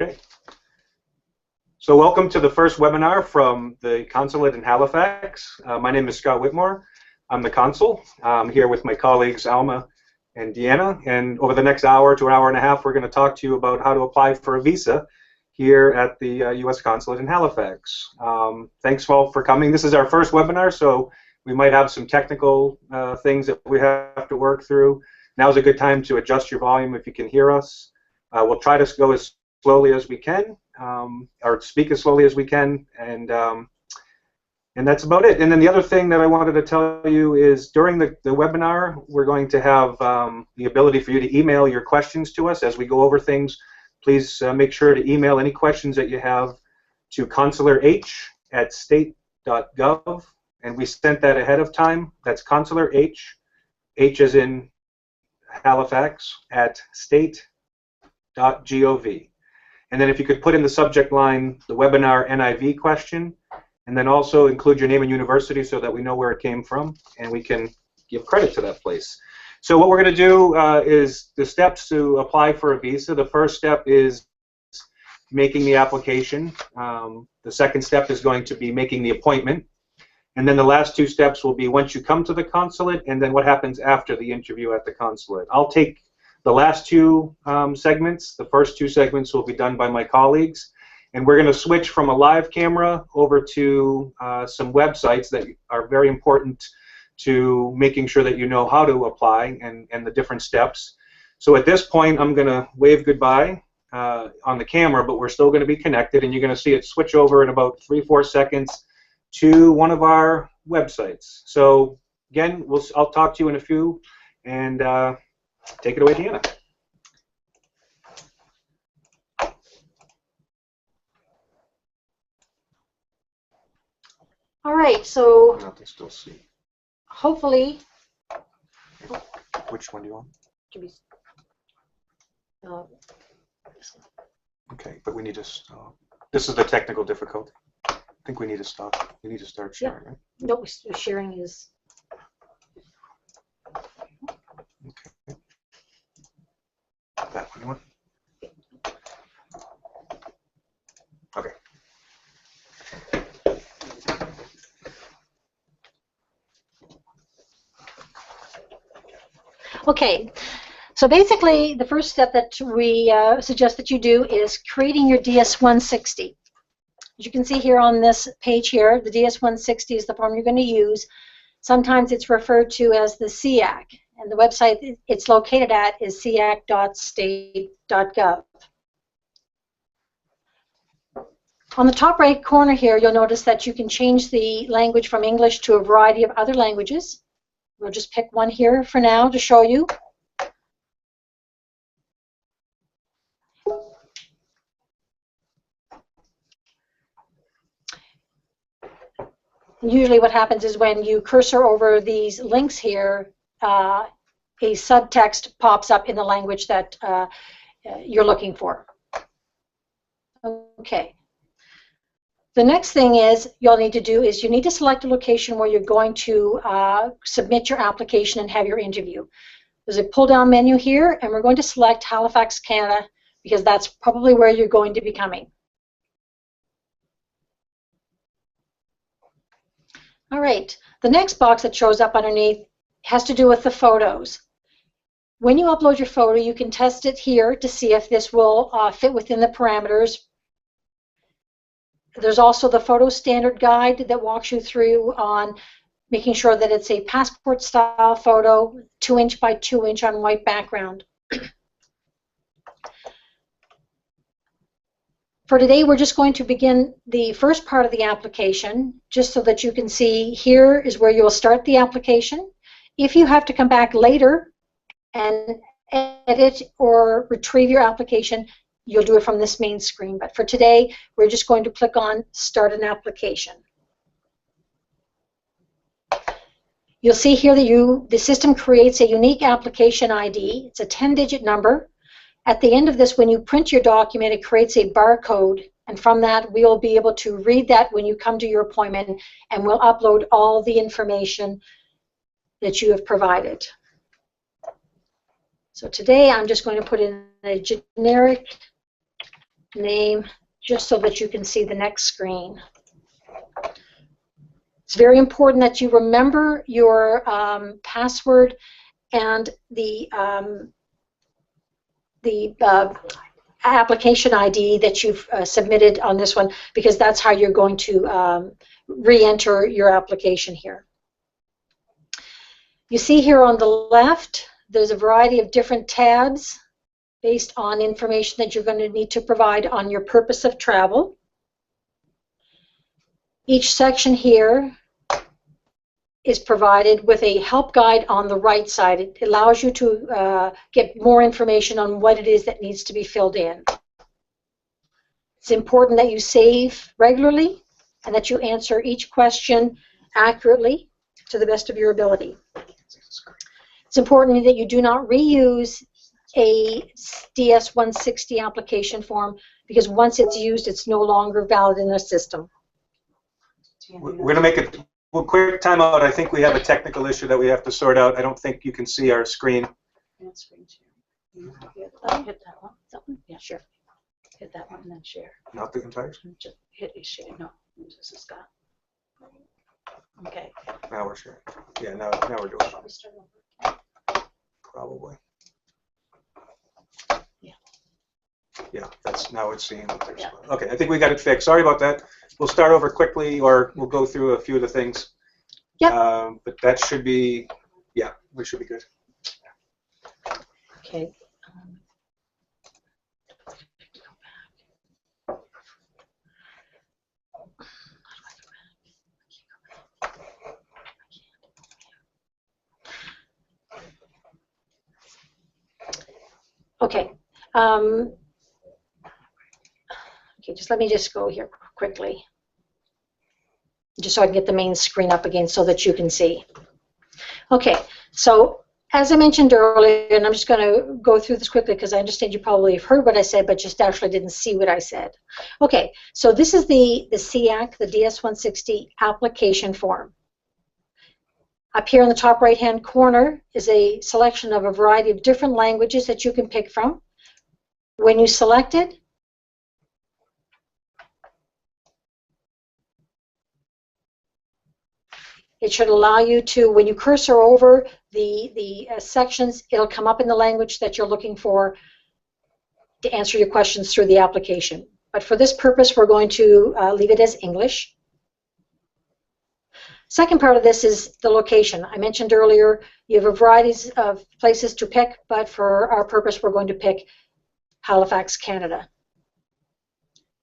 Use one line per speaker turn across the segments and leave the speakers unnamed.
Okay. So welcome to the first webinar from the consulate in Halifax. My name is Scott Whitmore. I'm the consul. I'm here with my colleagues Alma and Deanna, and over the next hour to an hour and a half we're going to talk to you about how to apply for a visa here at the US Consulate in Halifax. Thanks all for coming. This is our first webinar, so we might have some technical things that we have to work through. Now's a good time to adjust your volume if you can hear us. We'll try to go as slowly as we can, or speak as slowly as we can, and that's about it. And then the other thing that I wanted to tell you is during the webinar, we're going to have the ability for you to email your questions to us as we go over things. Please make sure to email any questions that you have to consularh@state.gov, and we sent that ahead of time. That's consularh, H as in Halifax, at state.gov. And then if you could put in the subject line the webinar NIV question, and then also include your name and university so that we know where it came from and we can give credit to that place. So what we're going to do is the steps to apply for a visa. The first step is making the application. The second step is going to be making the appointment. And then the last two steps will be once you come to the consulate, and then what happens after the interview at the consulate. I'll take the last two segments. The first two segments will be done by my colleagues, and we're going to switch from a live camera over to some websites that are very important to making sure that you know how to apply and the different steps. So at this point, I'm going to wave goodbye on the camera, but we're still going to be connected, and you're going to see it switch over in about 3-4 seconds to one of our websites. So again, I'll talk to you in a few, and take it away, Deanna.
All right, so
I can still see.
Hopefully.
Which one do you want?
This one.
Okay, but we need to stop. This is the technical difficulty. I think we need to stop. We need to start sharing, right?
No, sharing is.
Okay. That one you want? Okay.
Okay, so basically the first step that we suggest that you do is creating your DS-160. As you can see here on this page here, the DS-160 is the form you're going to use. Sometimes it's referred to as the SEAC, and the website it's located at is seac.state.gov. On the top right corner here, you'll notice that you can change the language from English to a variety of other languages. We'll just pick one here for now to show you. Usually what happens is when you cursor over these links here, a subtext pops up in the language that you're looking for. Okay. The next thing you'll need to do is you need to select a location where you're going to submit your application and have your interview. There's a pull-down menu here, and we're going to select Halifax, Canada, because that's probably where you're going to be coming. All right, the next box that shows up underneath has to do with the photos. When you upload your photo, you can test it here to see if this will fit within the parameters. There's also the photo standard guide that walks you through on making sure that it's a passport style photo, 2" by 2" on white background. For today, we're just going to begin the first part of the application, just so that you can see here is where you'll start the application. If you have to come back later and edit or retrieve your application, you'll do it from this main screen. But for today, we're just going to click on Start an Application. You'll see here that the system creates a unique application ID. It's a 10-digit number. At the end of this, when you print your document, it creates a barcode, and from that, we'll be able to read that when you come to your appointment, and we'll upload all the information that you have provided. So today I'm just going to put in a generic name just so that you can see the next screen. It's very important that you remember your password and the application ID that you've submitted on this one, because that's how you're going to re-enter your application here. You see here on the left, there's a variety of different tabs based on information that you're going to need to provide on your purpose of travel. Each section here is provided with a help guide on the right side. It allows you to get more information on what it is that needs to be filled in. It's important that you save regularly and that you answer each question accurately to the best of your ability. It's important that you do not reuse a DS-160 application form, because once it's used, it's no longer valid in the system.
We're going to make a quick timeout. I think we have a technical issue that we have to sort out. I don't think you can see our screen.
Screen share. Hit that one. That one? Yeah, sure. Hit that one and then share.
Not the entire screen?
Just hit share. No, this is Scott. Okay.
Now we're sharing. Yeah, now we're doing it. Probably.
Yeah.
Yeah, that's now it's seeing what there's.
Yeah.
Okay, I think we got it fixed. Sorry about that. We'll start over quickly, or we'll go through a few of the things.
Yep.
But that should be, yeah, we should be good.
Okay.
Okay. Okay, just let me just go here quickly, just so I can get the main screen up again so that you can see. Okay, so as I mentioned earlier, and I'm just going to go through this quickly because I understand you probably have heard what I said, but just actually didn't see what I said. Okay, so this is the SEAC, the DS-160 application form. Up here in the top right-hand corner is a selection of a variety of different languages that you can pick from. When you select it, it should allow you to, when you cursor over the sections, it'll come up in the language that you're looking for to answer your questions through the application. But for this purpose, we're going to leave it as English. Second part of this is the location. I mentioned earlier you have a variety of places to pick, but for our purpose, we're going to pick Halifax, Canada.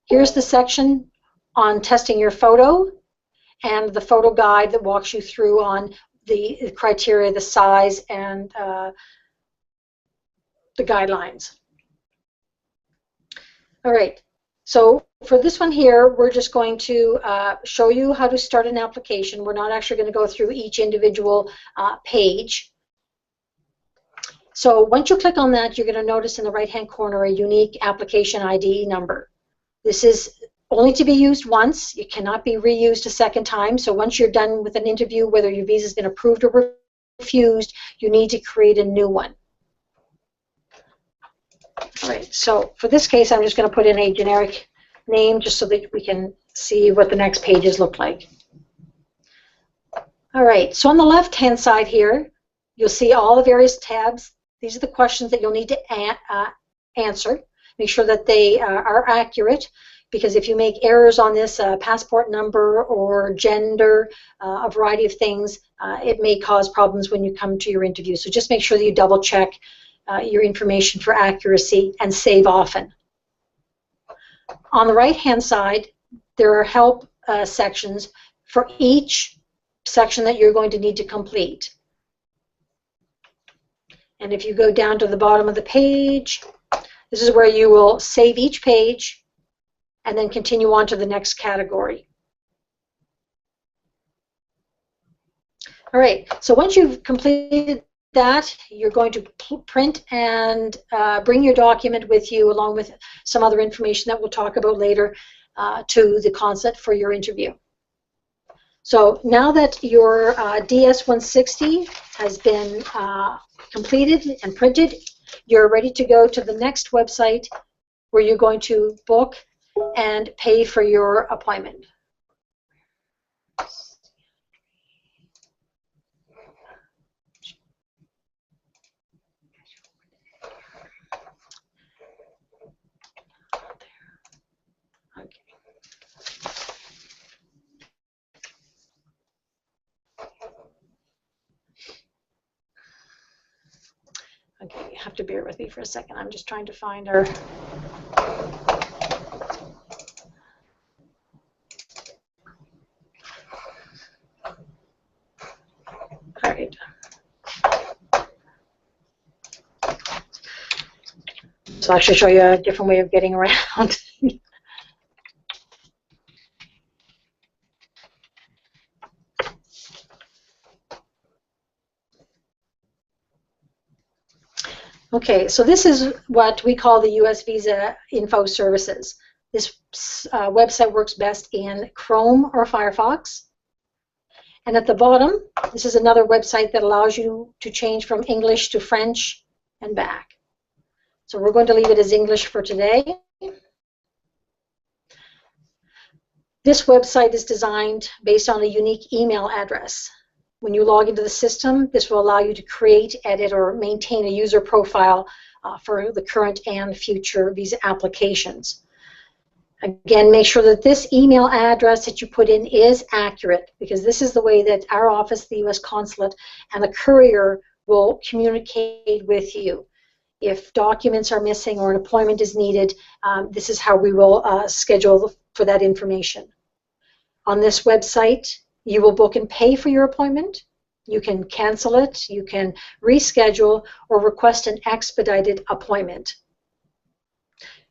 Here's the section on testing your photo and the photo guide that walks you through on the criteria, the size, and the guidelines. All right, so for this one here, we're just going to show you how to start an application. We're not actually going to go through each individual page. So once you click on that, you're going to notice in the right-hand corner a unique application ID number. This is only to be used once. It cannot be reused a second time. So once you're done with an interview, whether your visa has been approved or refused, you need to create a new one. All right, so for this case, I'm just going to put in a generic name just so that we can see what the next pages look like. All right, so on the left-hand side here, you'll see all the various tabs. These are the questions that you'll need to answer. Make sure that they are accurate, because if you make errors on this passport number or gender, a variety of things, it may cause problems when you come to your interview. So just make sure that you double check your information for accuracy and save often. On the right-hand side, there are help sections for each section that you're going to need to complete. And if you go down to the bottom of the page, this is where you will save each page and then continue on to the next category. All right, so once you've completed that, you're going to print and bring your document with you along with some other information that we'll talk about later to the consulate for your interview. So now that your DS-160 has been completed and printed, you're ready to go to the next website where you're going to book and pay for your appointment. Okay, you have to bear with me for a second. I'm just trying to find our... All right. So I'll actually show you a different way of getting around. Okay, so this is what we call the US Visa Info Services. This website works best in Chrome or Firefox. And at the bottom, this is another website that allows you to change from English to French and back. So we're going to leave it as English for today. This website is designed based on a unique email address. When you log into the system, this will allow you to create, edit, or maintain a user profile for the current and future visa applications. Again, make sure that this email address that you put in is accurate, because this is the way that our office, the US Consulate, and the courier will communicate with you. If documents are missing or an appointment is needed, this is how we will schedule for that information. On this website, you will book and pay for your appointment. You can cancel it, you can reschedule, or request an expedited appointment.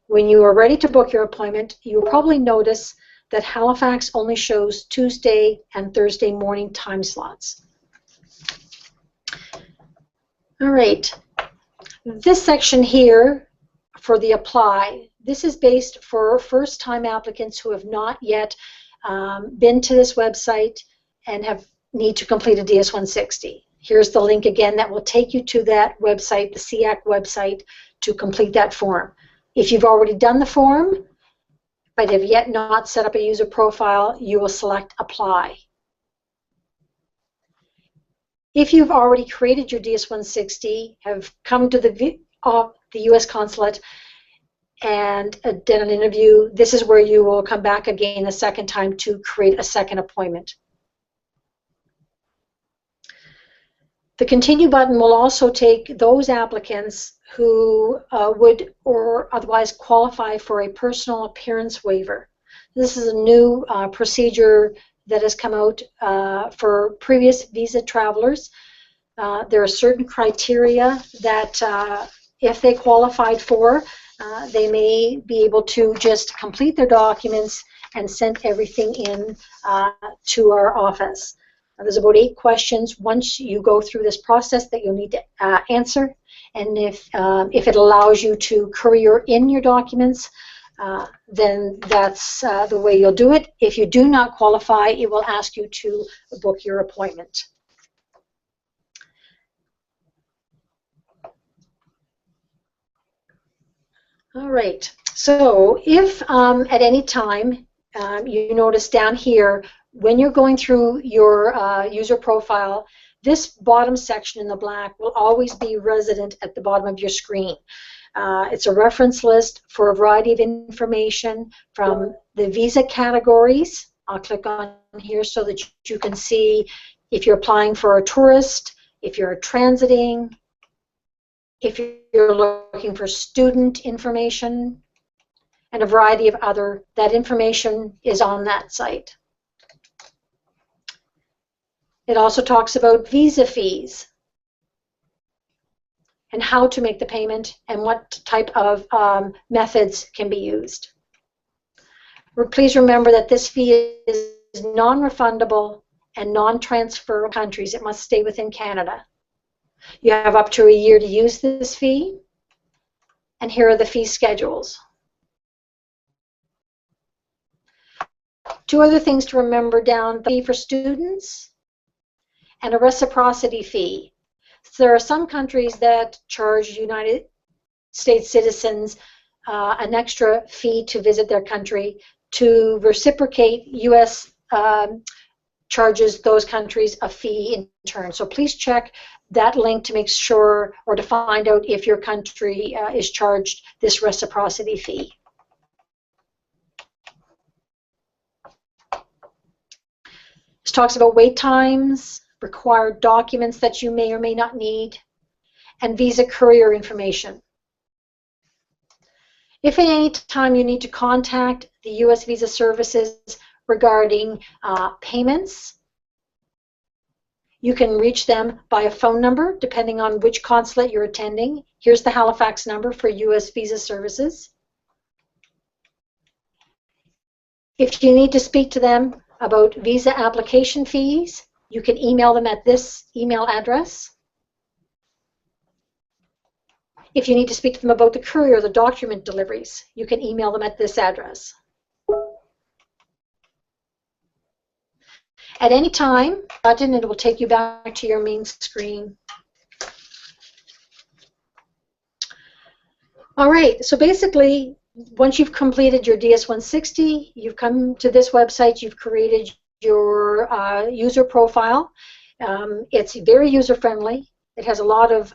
When you are ready to book your appointment, you'll probably notice that Halifax only shows Tuesday and Thursday morning time slots. All right. This section here for the apply, this is based for first-time applicants who have not yet been to this website and need to complete a DS-160. Here's the link again that will take you to that website, the SEAC website, to complete that form. If you've already done the form, but have yet not set up a user profile, you will select Apply. If you've already created your DS-160, have come to the US Consulate and did an interview, this is where you will come back again a second time to create a second appointment. The Continue button will also take those applicants who would or otherwise qualify for a personal appearance waiver. This is a new procedure that has come out for previous visa travelers. There are certain criteria that if they qualified for, they may be able to just complete their documents and send everything in to our office. There's about 8 questions once you go through this process that you'll need to answer, and if it allows you to courier in your documents, then that's the way you'll do it. If you do not qualify, it will ask you to book your appointment. All right, so if at any time you notice down here, when you're going through your user profile, this bottom section in the black will always be resident at the bottom of your screen. It's a reference list for a variety of information from the visa categories. I'll click on here so that you can see if you're applying for a tourist, if you're transiting, if you're looking for student information, and a variety of other, that information is on that site. It also talks about visa fees and how to make the payment and what type of methods can be used. Please remember that this fee is non-refundable and non-transfer countries. It must stay within Canada. You have up to a year to use this fee, and here are the fee schedules. 2 other things to remember down: the fee for students and a reciprocity fee. there are some countries that charge United States citizens an extra fee to visit their country. To reciprocate, U.S. Charges those countries a fee in turn. So please check that link to make sure, or to find out if your country is charged this reciprocity fee. This talks about wait times, required documents that you may or may not need, and visa courier information. If at any time you need to contact the U.S. Visa Services regarding payments, you can reach them by a phone number depending on which consulate you're attending. Here's the Halifax number for U.S. Visa Services. If you need to speak to them about visa application fees, you can email them at this email address. If you need to speak to them about the courier or the document deliveries, you can email them at this address. At any time, button, and it will take you back to your main screen. All right, so basically, once you've completed your DS-160, you've come to this website, you've created your user profile. It's very user-friendly. It has a lot of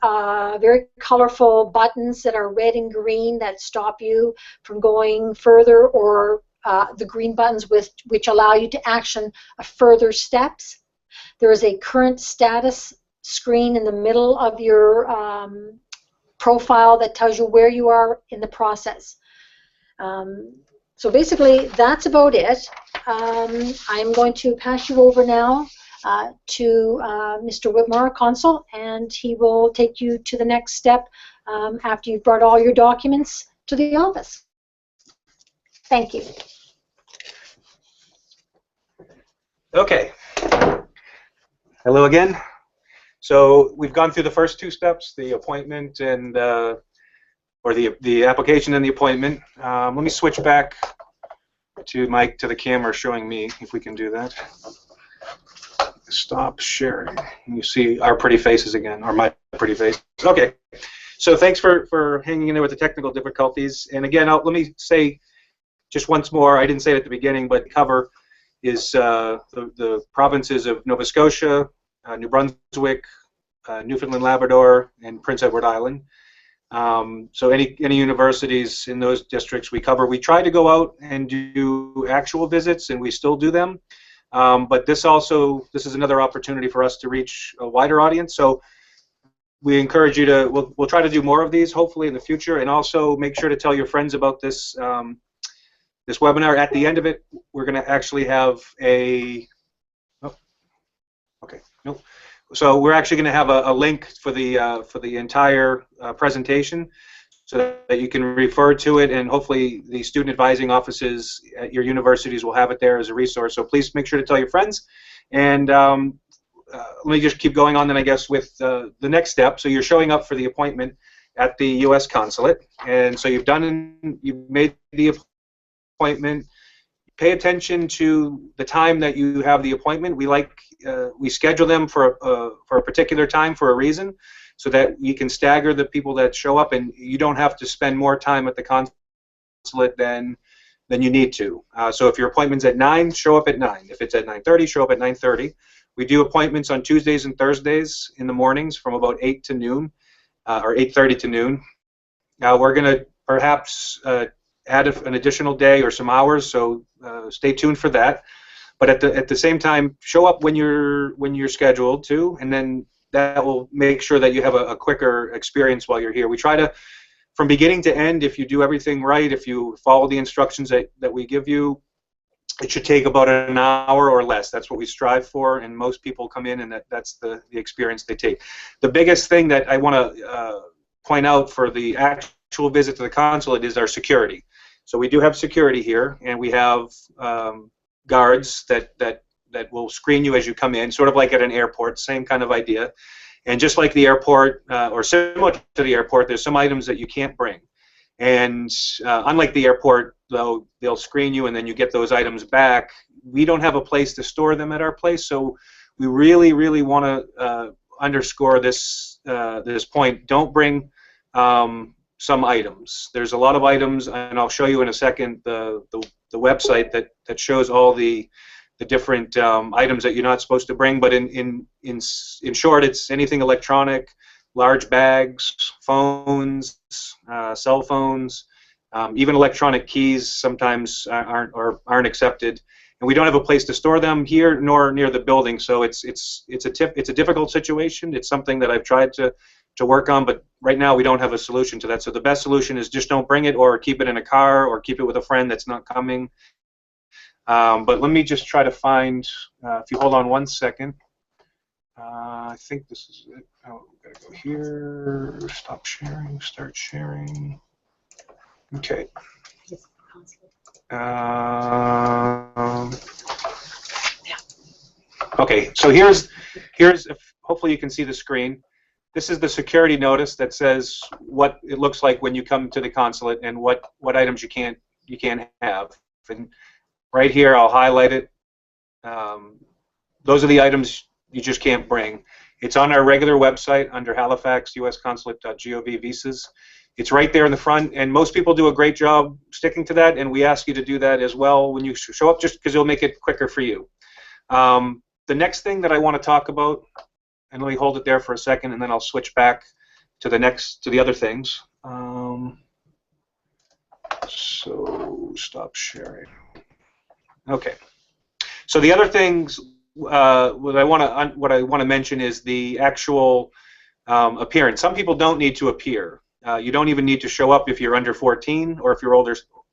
very colorful buttons that are red and green that stop you from going further, or the green buttons which allow you to action further steps. There is a current status screen in the middle of your profile that tells you where you are in the process. So basically, that's about it. I'm going to pass you over now to Mr. Whitmore, Consul, and he will take you to the next step after you've brought all your documents to the office. Thank you.
Okay. Hello again. So we've gone through the first two steps, the appointment and or the application and the appointment. Let me switch back to the camera showing me, if we can do that. Stop sharing. You see our pretty faces again, or my pretty face. Okay. So thanks for hanging in there with the technical difficulties. And again, let me say just once more, I didn't say it at the beginning, but cover is the provinces of Nova Scotia, New Brunswick, Newfoundland, Labrador, and Prince Edward Island. So any universities in those districts we cover. We try to go out and do actual visits, and we still do them. But this is another opportunity for us to reach a wider audience. So we encourage you to. We'll try to do more of these, hopefully, in the future, and also make sure to tell your friends about this. This webinar. At the end of it, we're going to actually have a. Oh, okay. Nope. So we're actually going to have a link for the entire presentation, so that you can refer to it, and hopefully the student advising offices at your universities will have it there as a resource. So please make sure to tell your friends. And let me just keep going on then, I guess, with the next step. So you're showing up for the appointment at the US Consulate, and so you've made the appointment. Pay attention to the time that you have the appointment. We schedule them for a particular time for a reason, so that you can stagger the people that show up, and you don't have to spend more time at the consulate than you need to. So if your appointment's at 9, show up at 9. If it's at 9:30, show up at 9:30. We do appointments on Tuesdays and Thursdays in the mornings from about 8 to noon, or 8:30 to noon. Now we're going to perhaps add an additional day or some hours, so stay tuned for that. But at the same time, show up when you're scheduled to, and then that will make sure that you have a quicker experience while you're here. We try to, from beginning to end, if you do everything right, if you follow the instructions that we give you, it should take about an hour or less. That's what we strive for, and most people come in, and that's the experience they take. The biggest thing that I want to point out for the actual visit to the consulate is our security. So we do have security here, and we have guards that will screen you as you come in, sort of like at an airport, same kind of idea. And just like the airport, or similar to the airport, there's some items that you can't bring. And unlike the airport, though, they'll screen you and then you get those items back. We don't have a place to store them at our place, so we really, really want to underscore this this point, don't bring some items. There's a lot of items, and I'll show you in a second the website that shows all the different items that you're not supposed to bring. But in short, it's anything electronic, large bags, phones, cell phones, even electronic keys sometimes aren't accepted. And we don't have a place to store them here nor near the building, so it's a difficult situation. It's something that I've tried to work on, but right now we don't have a solution to that. So the best solution is just don't bring it, or keep it in a car, or keep it with a friend that's not coming. But let me just try to find, if you hold on one second, I think this is it. Oh, gotta go here, stop sharing, start sharing. Okay. Okay, so here's hopefully you can see the screen. This is the security notice that says what it looks like when you come to the consulate and what items you can't have. And right here, I'll highlight it. Those are the items you just can't bring. It's on our regular website under Halifax, usconsulate.gov visas. It's right there in the front, and most people do a great job sticking to that, and we ask you to do that as well when you show up, just because it'll make it quicker for you. The next thing that I want to talk about, and let me hold it there for a second, and then I'll switch back to the other things. So stop sharing. Okay. So the other things, what I want to mention is the actual appearance. Some people don't need to appear. You don't even need to show up if you're under 14 or if you're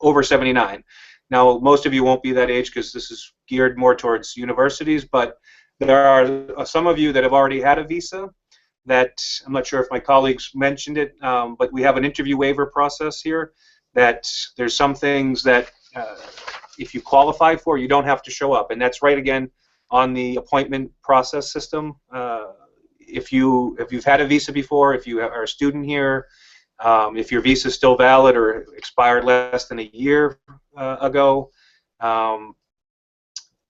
over 79. Now, most of you won't be that age because this is geared more towards universities, but there are some of you that have already had a visa that, I'm not sure if my colleagues mentioned it, but we have an interview waiver process here that there's some things that if you qualify for, you don't have to show up, and that's right again on the appointment process system. If you've had a visa before, if you are a student here, if your visa is still valid or expired less than a year ago,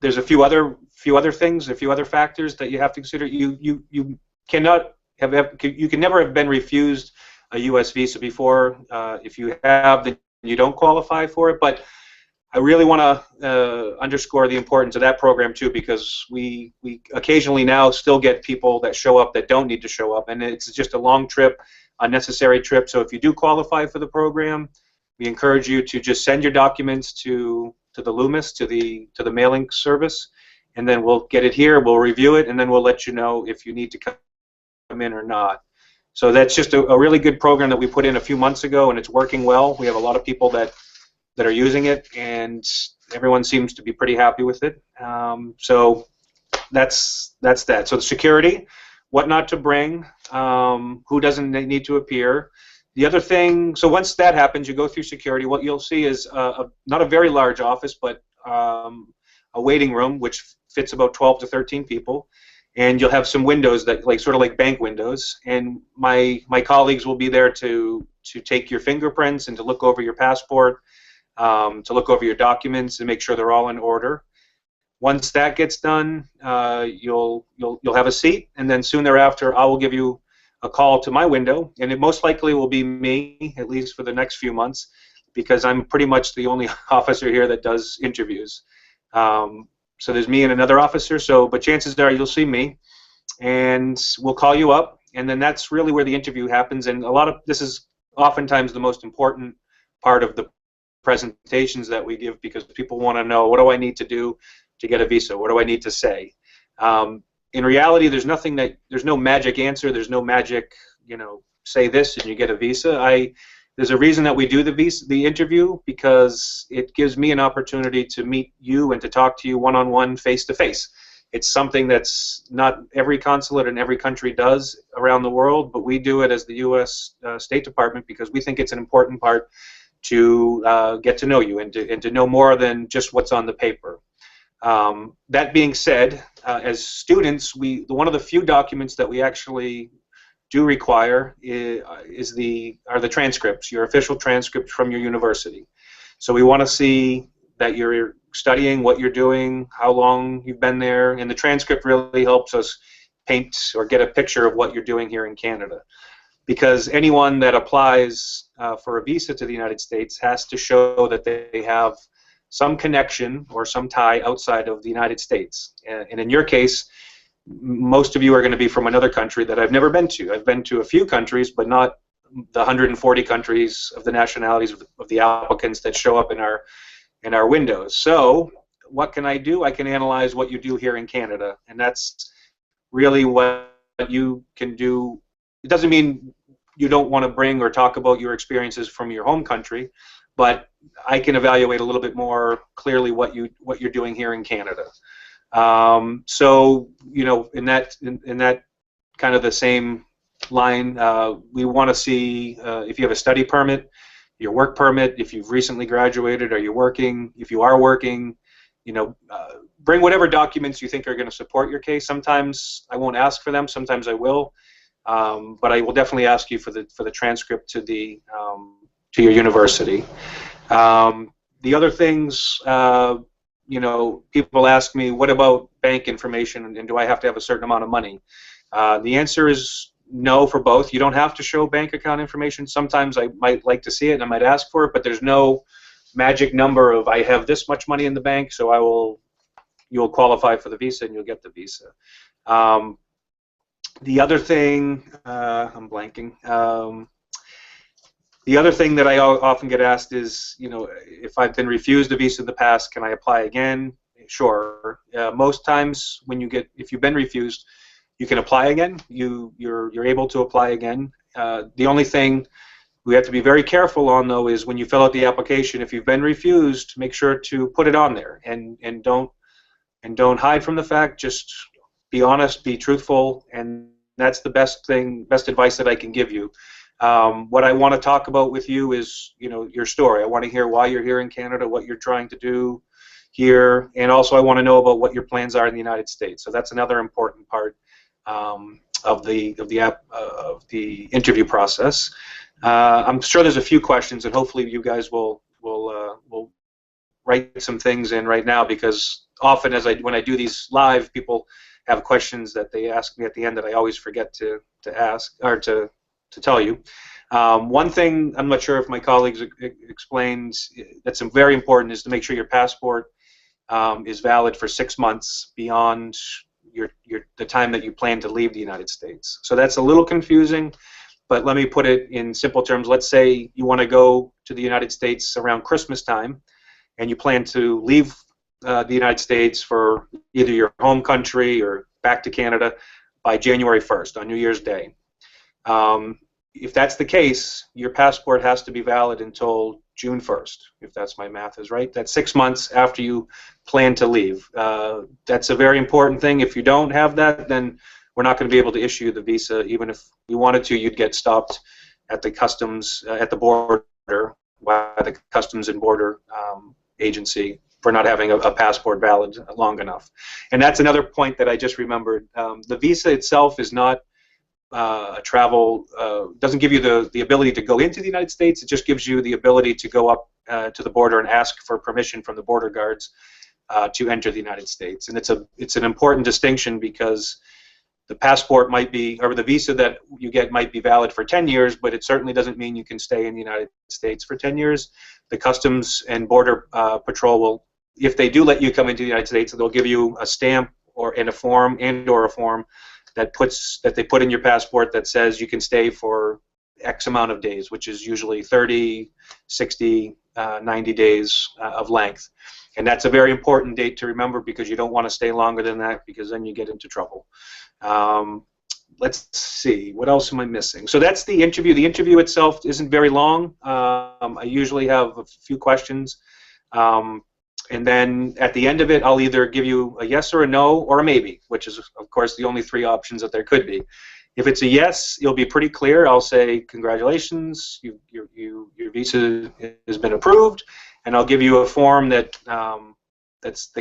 there's a few other things, a few other factors that you have to consider. You can never have been refused a U.S. visa before. If you have, then you don't qualify for it. But I really want to underscore the importance of that program too, because we occasionally now still get people that show up that don't need to show up, and it's just a long trip, unnecessary trip. So if you do qualify for the program, we encourage you to just send your documents to the Loomis, to the mailing service, and then we'll get it here, we'll review it, and then we'll let you know if you need to come in or not. So that's just a really good program that we put in a few months ago, and it's working well. We have a lot of people that are using it, and everyone seems to be pretty happy with it. So that's that. So the security, what not to bring, who doesn't need to appear. The other thing, so once that happens, you go through security, what you'll see is not a very large office, but a waiting room which fits about 12 to 13 people, and you'll have some windows that sort of like bank windows, and my colleagues will be there to take your fingerprints and to look over your passport, to look over your documents and make sure they're all in order. Once that gets done, you'll have a seat, and then soon thereafter I will give you a call to my window, and it most likely will be me, at least for the next few months, because I'm pretty much the only officer here that does interviews. So there's me and another officer, but chances are you'll see me, and we'll call you up, and then that's really where the interview happens. And this is oftentimes the most important part of the presentations that we give, because people want to know, what do I need to do to get a visa? What do I need to say? In reality, there's no magic answer. There's no magic, say this and you get a visa. There's a reason that we do the interview, because it gives me an opportunity to meet you and to talk to you one-on-one, face-to-face. It's something that's not every consulate in every country does around the world, but we do it as the U.S. State Department because we think it's an important part to get to know you and to know more than just what's on the paper. That being said, as students, one of the few documents that we actually do require are the transcripts, your official transcripts from your university. So we want to see that you're studying, what you're doing, how long you've been there, and the transcript really helps us paint or get a picture of what you're doing here in Canada. Because anyone that applies for a visa to the United States has to show that they have some connection or some tie outside of the United States. And in your case, most of you are going to be from another country that I've never been to. I've been to a few countries, but not the 140 countries of the nationalities of the applicants that show up in our windows. So what can I do? I can analyze what you do here in Canada, and that's really what you can do. It doesn't mean you don't want to bring or talk about your experiences from your home country, but I can evaluate a little bit more clearly what you're doing here in Canada. So you know, in that kind of the same line, we want to see if you have a study permit, your work permit, if you've recently graduated, are you working? If you are working, you know, bring whatever documents you think are going to support your case. Sometimes I won't ask for them, sometimes I will, but I will definitely ask you for the transcript to your university. The other things, you know, people ask me, what about bank information, and do I have to have a certain amount of money? The answer is no for both. You don't have to show bank account information. Sometimes I might like to see it and I might ask for it, but there's no magic number of I have this much money in the bank, so you'll qualify for the visa and you'll get the visa. The other thing, I'm blanking. The other thing that I often get asked is, you know, if I've been refused a visa in the past, can I apply again? Sure. Most times, if you've been refused, you can apply again. You're able to apply again. The only thing we have to be very careful on, though, is when you fill out the application, if you've been refused, make sure to put it on there and don't hide from the fact. Just be honest, be truthful, and that's the best advice that I can give you. What I want to talk about with you is, you know, your story. I want to hear why you're here in Canada, what you're trying to do here, and also I want to know about what your plans are in the United States. So that's another important part of the interview process. I'm sure there's a few questions, and hopefully you guys will write some things in right now, because often when I do these live, people have questions that they ask me at the end that I always forget to ask or to tell you. One thing I'm not sure if my colleagues explained that's very important is to make sure your passport is valid for 6 months beyond the time that you plan to leave the United States. So that's a little confusing, but let me put it in simple terms. Let's say you want to go to the United States around Christmas time, and you plan to leave the United States for either your home country or back to Canada by January 1st on New Year's Day. If that's the case, your passport has to be valid until June 1st, if that's my math is right. That's 6 months after you plan to leave. That's a very important thing. If you don't have that, then we're not going to be able to issue the visa. Even if you wanted to, you'd get stopped at the customs, at the border, by the Customs and Border Agency for not having a passport valid long enough. And that's another point that I just remembered. The visa itself is not doesn't give you the ability to go into the United States. It just gives you the ability to go up to the border and ask for permission from the border guards to enter the United States. And it's an important distinction, because the passport might be, or the visa that you get might be valid for 10 years, but it certainly doesn't mean you can stay in the United States for 10 years. The Customs and Border Patrol will, if they do let you come into the United States, they'll give you a stamp or a form that they put in your passport that says you can stay for X amount of days, which is usually 30, 60, 90 days of length. And that's a very important date to remember, because you don't want to stay longer than that, because then you get into trouble. Let's see, what else am I missing? So that's the interview. The interview itself isn't very long. I usually have a few questions. And then at the end of it, I'll either give you a yes or a no or a maybe, which is, of course, the only 3 options that there could be. If it's a yes, you'll be pretty clear. I'll say, congratulations, your visa has been approved, and I'll give you a form that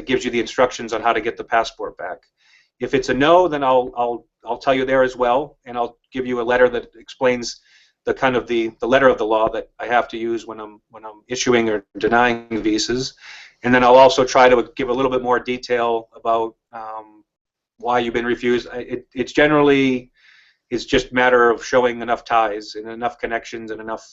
gives you the instructions on how to get the passport back. If it's a no, then I'll tell you there as well, and I'll give you a letter that explains the letter of the law that I have to use when I'm issuing or denying visas. And then I'll also try to give a little bit more detail about why you've been refused. It's generally is just a matter of showing enough ties and enough connections and enough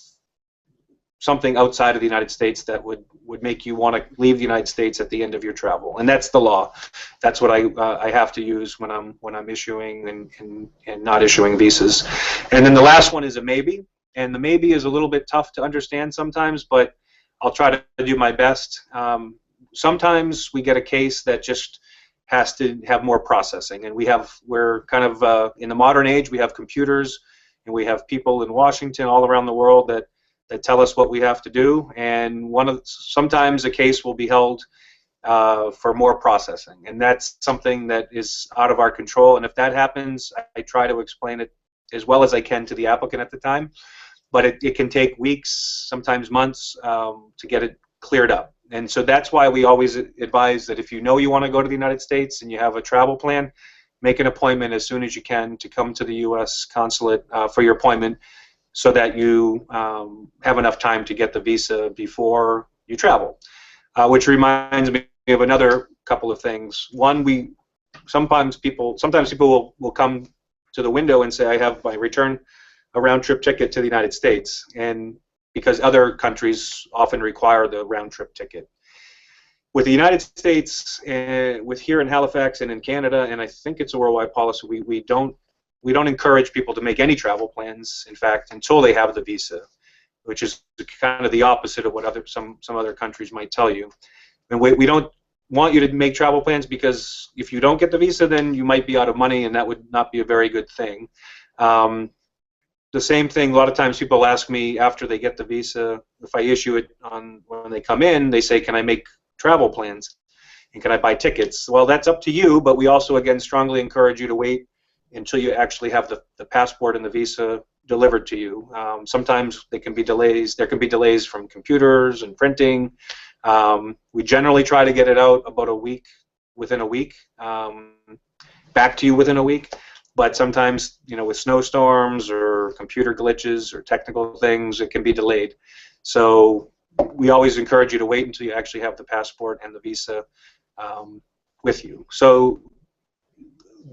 something outside of the United States that would make you want to leave the United States at the end of your travel, and that's the law. That's what I have to use when I'm issuing and not issuing visas. And then the last one is a maybe, and the maybe is a little bit tough to understand sometimes, but I'll try to do my best. Sometimes we get a case that just has to have more processing, and we're kind of in the modern age. We have computers, and we have people in Washington all around the world that tell us what we have to do, and sometimes a case will be held for more processing, and that's something that is out of our control. And if that happens, I try to explain it as well as I can to the applicant at the time, but it can take weeks, sometimes months, to get it cleared up. And so that's why we always advise that if you know you want to go to the United States and you have a travel plan, make an appointment as soon as you can to come to the US Consulate for your appointment, so that you have enough time to get the visa before you travel. Which reminds me of another couple of things. One, sometimes people will come to the window and say, I have my return a round-trip ticket to the United States, and because other countries often require the round-trip ticket. With the United States, with here in Halifax and in Canada, and I think it's a worldwide policy, we don't encourage people to make any travel plans, in fact, until they have the visa, which is kind of the opposite of what some other countries might tell you. And we don't want you to make travel plans, because if you don't get the visa, then you might be out of money, and that would not be a very good thing. The same thing, a lot of times people ask me after they get the visa, if I issue it when they come in, they say, can I make travel plans? And can I buy tickets? Well, that's up to you, but we also, again, strongly encourage you to wait until you actually have the passport and the visa delivered to you. Sometimes there can be delays from computers and printing. We generally try to get it out within a week, back to you within a week. But sometimes, with snowstorms or computer glitches or technical things, it can be delayed. So we always encourage you to wait until you actually have the passport and the visa with you. So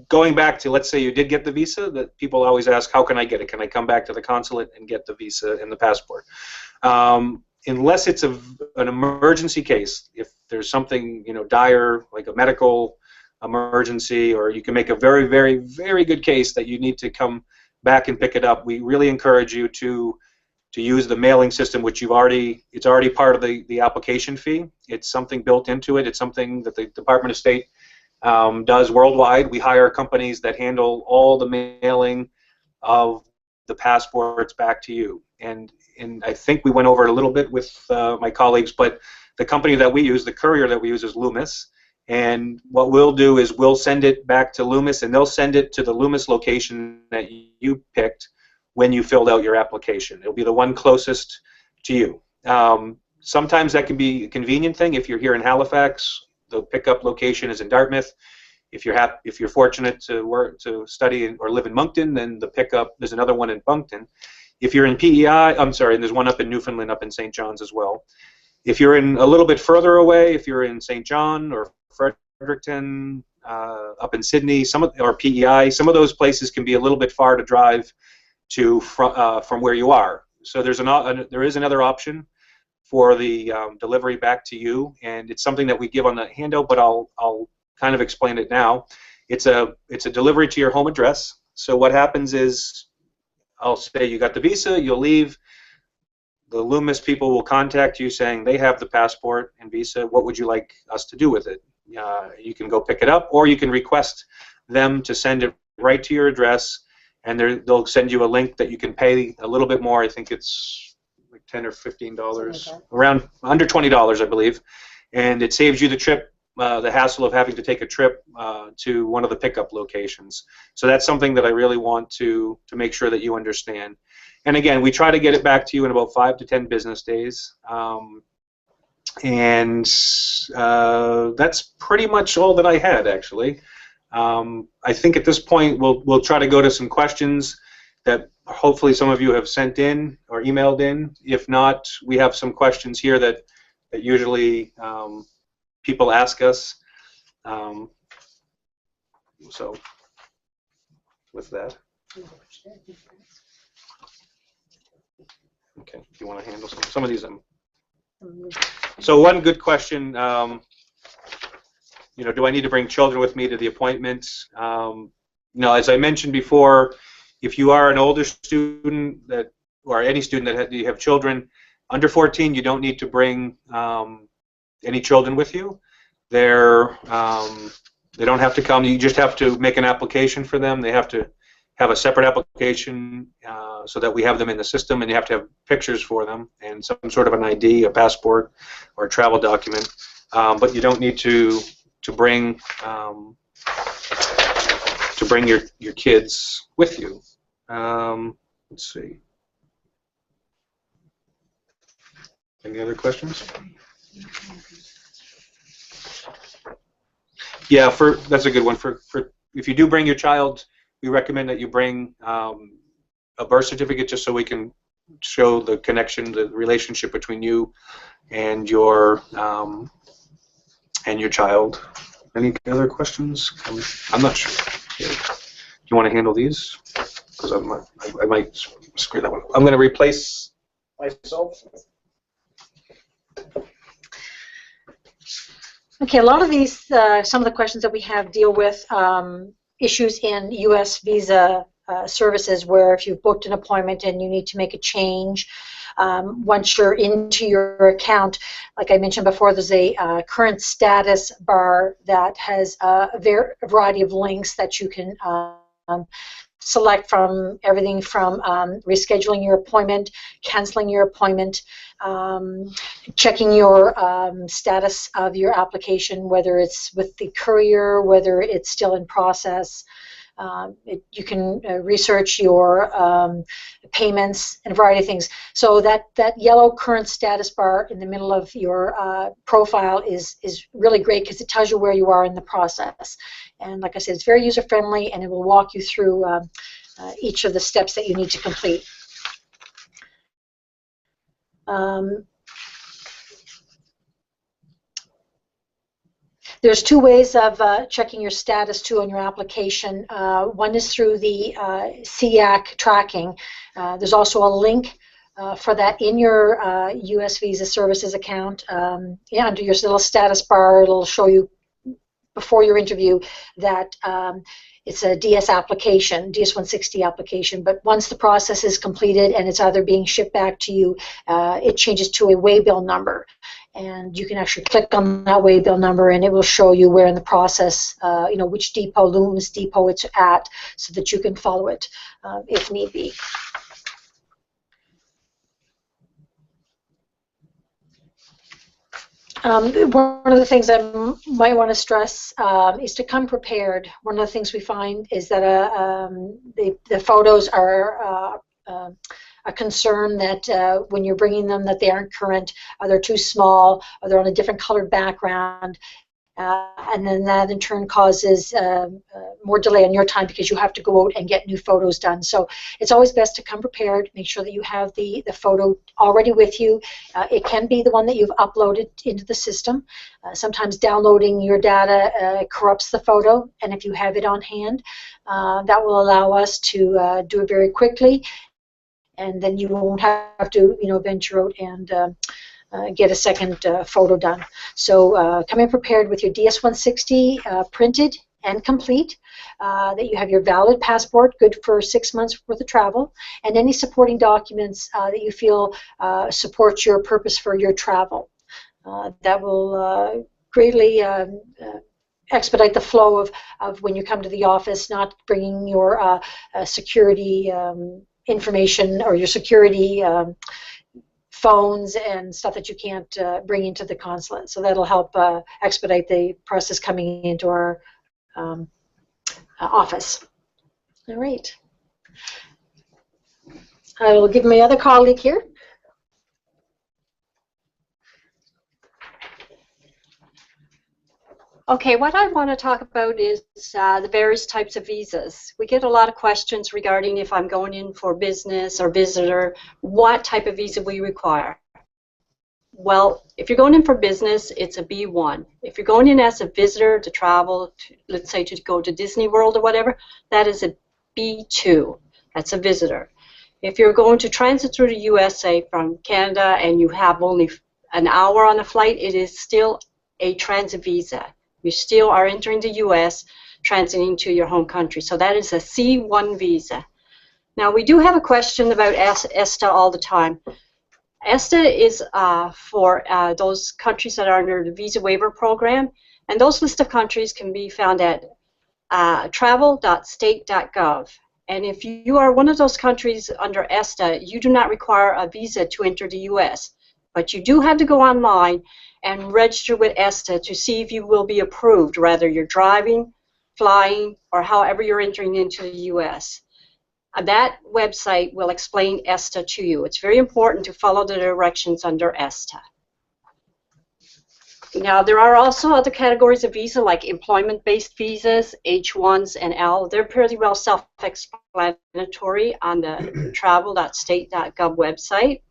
going back to, let's say you did get the visa, that people always ask, how can I get it? Can I come back to the consulate and get the visa and the passport? Unless it's an emergency case, if there's something dire, like a medical emergency, or you can make a very, very, very good case that you need to come back and pick it up, we really encourage you to use the mailing system, which it's already part of the application fee. It's something built into it. It's something that the Department of State does worldwide. We hire companies that handle all the mailing of the passports back to you. And I think we went over it a little bit with my colleagues, but the company that we use, the courier that we use, is Loomis. And what we'll do is we'll send it back to Loomis, and they'll send it to the Loomis location that you picked when you filled out your application. It'll be the one closest to you. Sometimes that can be a convenient thing. If you're here in Halifax, the pickup location is in Dartmouth. If you're fortunate to study or live in Moncton, then there's another one in Moncton. If you're in PEI, and there's one up in Newfoundland, up in St. John's as well. If you're in a little bit further away, if you're in St. John or Fredericton, up in Sydney, or PEI, some of those places can be a little bit far to drive to from where you are. So there is another option for the delivery back to you, and it's something that we give on the handout, but I'll kind of explain it now. It's a delivery to your home address. So what happens is, I'll say you got the visa, you'll leave. The Loomis people will contact you saying they have the passport and visa. What would you like us to do with it? You can go pick it up, or you can request them to send it right to your address, and they'll send you a link that you can pay a little bit more. I think it's like $10 or $15, around under $20, I believe, and it saves you the trip, the hassle of having to take a trip to one of the pickup locations. So that's something that I really want to make sure that you understand. And again, we try to get it back to you in about 5 to 10 business days. And that's pretty much all that I had, actually. I think at this point we'll try to go to some questions that hopefully some of you have sent in or emailed in. If not, we have some questions here that usually people ask us. So with that, okay, you want to handle some of these? So one good question, you know, do I need to bring children with me to the appointments? You know, as I mentioned before, if you are an older student that, or any student that you have children under 14, you don't need to bring any children with you. They don't have to come. You just have to make an application for them. They have to have a separate application so that we have them in the system, and you have to have pictures for them and some sort of an ID, a passport, or a travel document. But you don't need to bring your kids with you. Let's see. Any other questions? Yeah, that's a good one. For if you do bring your child, we recommend that you bring a birth certificate, just so we can show the connection, the relationship between you and your child. Any other questions? I'm not sure. Do you want to handle these? Because I might screw that one up. I'm going to replace myself.
Okay, a lot of these, some of the questions that we have deal with issues in US visa services, where if you've booked an appointment and you need to make a change, once you're into your account, like I mentioned before, there's a current status bar that has a variety of links that you can select from, everything from rescheduling your appointment, canceling your appointment, checking your status of your application, whether it's with the courier, whether it's still in process. You can research your payments and a variety of things. So that yellow current status bar in the middle of your profile is really great, because it tells you where you are in the process. And like I said, it's very user-friendly, and it will walk you through each of the steps that you need to complete. There's two ways of checking your status too on your application. One is through the SEAC tracking. There's also a link for that in your US Visa Services account. Yeah, under your little status bar, it'll show you before your interview that it's a DS application, DS-160 application, but once the process is completed and it's either being shipped back to you, it changes to a waybill number. And you can actually click on that waybill number, and it will show you where in the process, you know, which depot, Loomis depot it's at, so that you can follow it if need be. One of the things I might want to stress is to come prepared. One of the things we find is that the photos are a concern, that when you're bringing them, that they aren't current, or they're too small, or they're on a different colored background. And then that in turn causes more delay on your time, because you have to go out and get new photos done. So it's always best to come prepared. Make sure that you have the photo already with you. It can be the one that you've uploaded into the system. Sometimes downloading your data corrupts the photo, and if you have it on hand, that will allow us to do it very quickly, and then you won't have to, you know, venture out and get a second photo done. So come in prepared with your DS-160 printed and complete, that you have your valid passport, good for 6 months worth of travel, and any supporting documents that you feel support your purpose for your travel. That will greatly expedite the flow of when you come to the office, not bringing your security information or your security phones and stuff that you can't bring into the consulate. So that'll help expedite the process coming into our office. All right. I will give my other colleague here.
Okay, what I want to talk about is the various types of visas. We get a lot of questions regarding if I'm going in for business or visitor, what type of visa we require. Well, if you're going in for business, it's a B1. If you're going in as a visitor to travel, let's say to go to Disney World or whatever, that is a B2. That's a visitor. If you're going to transit through the USA from Canada and you have only an hour on a flight, it is still a transit visa. You still are entering the US, transiting to your home country. So that is a C1 visa. Now, we do have a question about ESTA all the time. ESTA is for those countries that are under the visa waiver program, and those list of countries can be found at travel.state.gov. And if you are one of those countries under ESTA, you do not require a visa to enter the US, but you do have to go online and register with ESTA to see if you will be approved, whether you're driving, flying, or however you're entering into the US. That website will explain ESTA to you. It's very important to follow the directions under ESTA. Now, there are also other categories of visa, like employment-based visas, H1s and L. They're pretty well self-explanatory on the travel.state.gov website.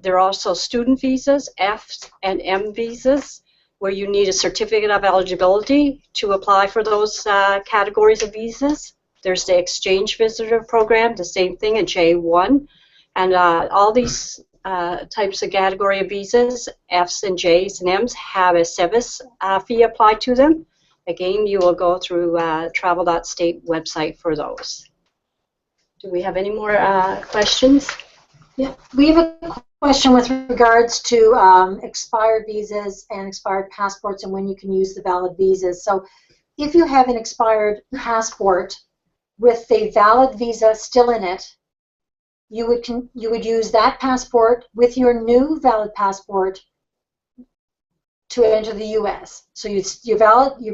There are also student visas, F and M visas, where you need a certificate of eligibility to apply for those categories of visas. There's the exchange visitor program, the same thing, a J1. And all these types of category of visas, Fs and Js and Ms, have a SEVIS fee applied to them. Again, you will go through travel.state website for those. Do we have any more questions?
Yeah, we have a question with regards to expired visas and expired passports and when you can use the valid visas. So if you have an expired passport with a valid visa still in it, you would use that passport with your new valid passport to enter the U.S. So your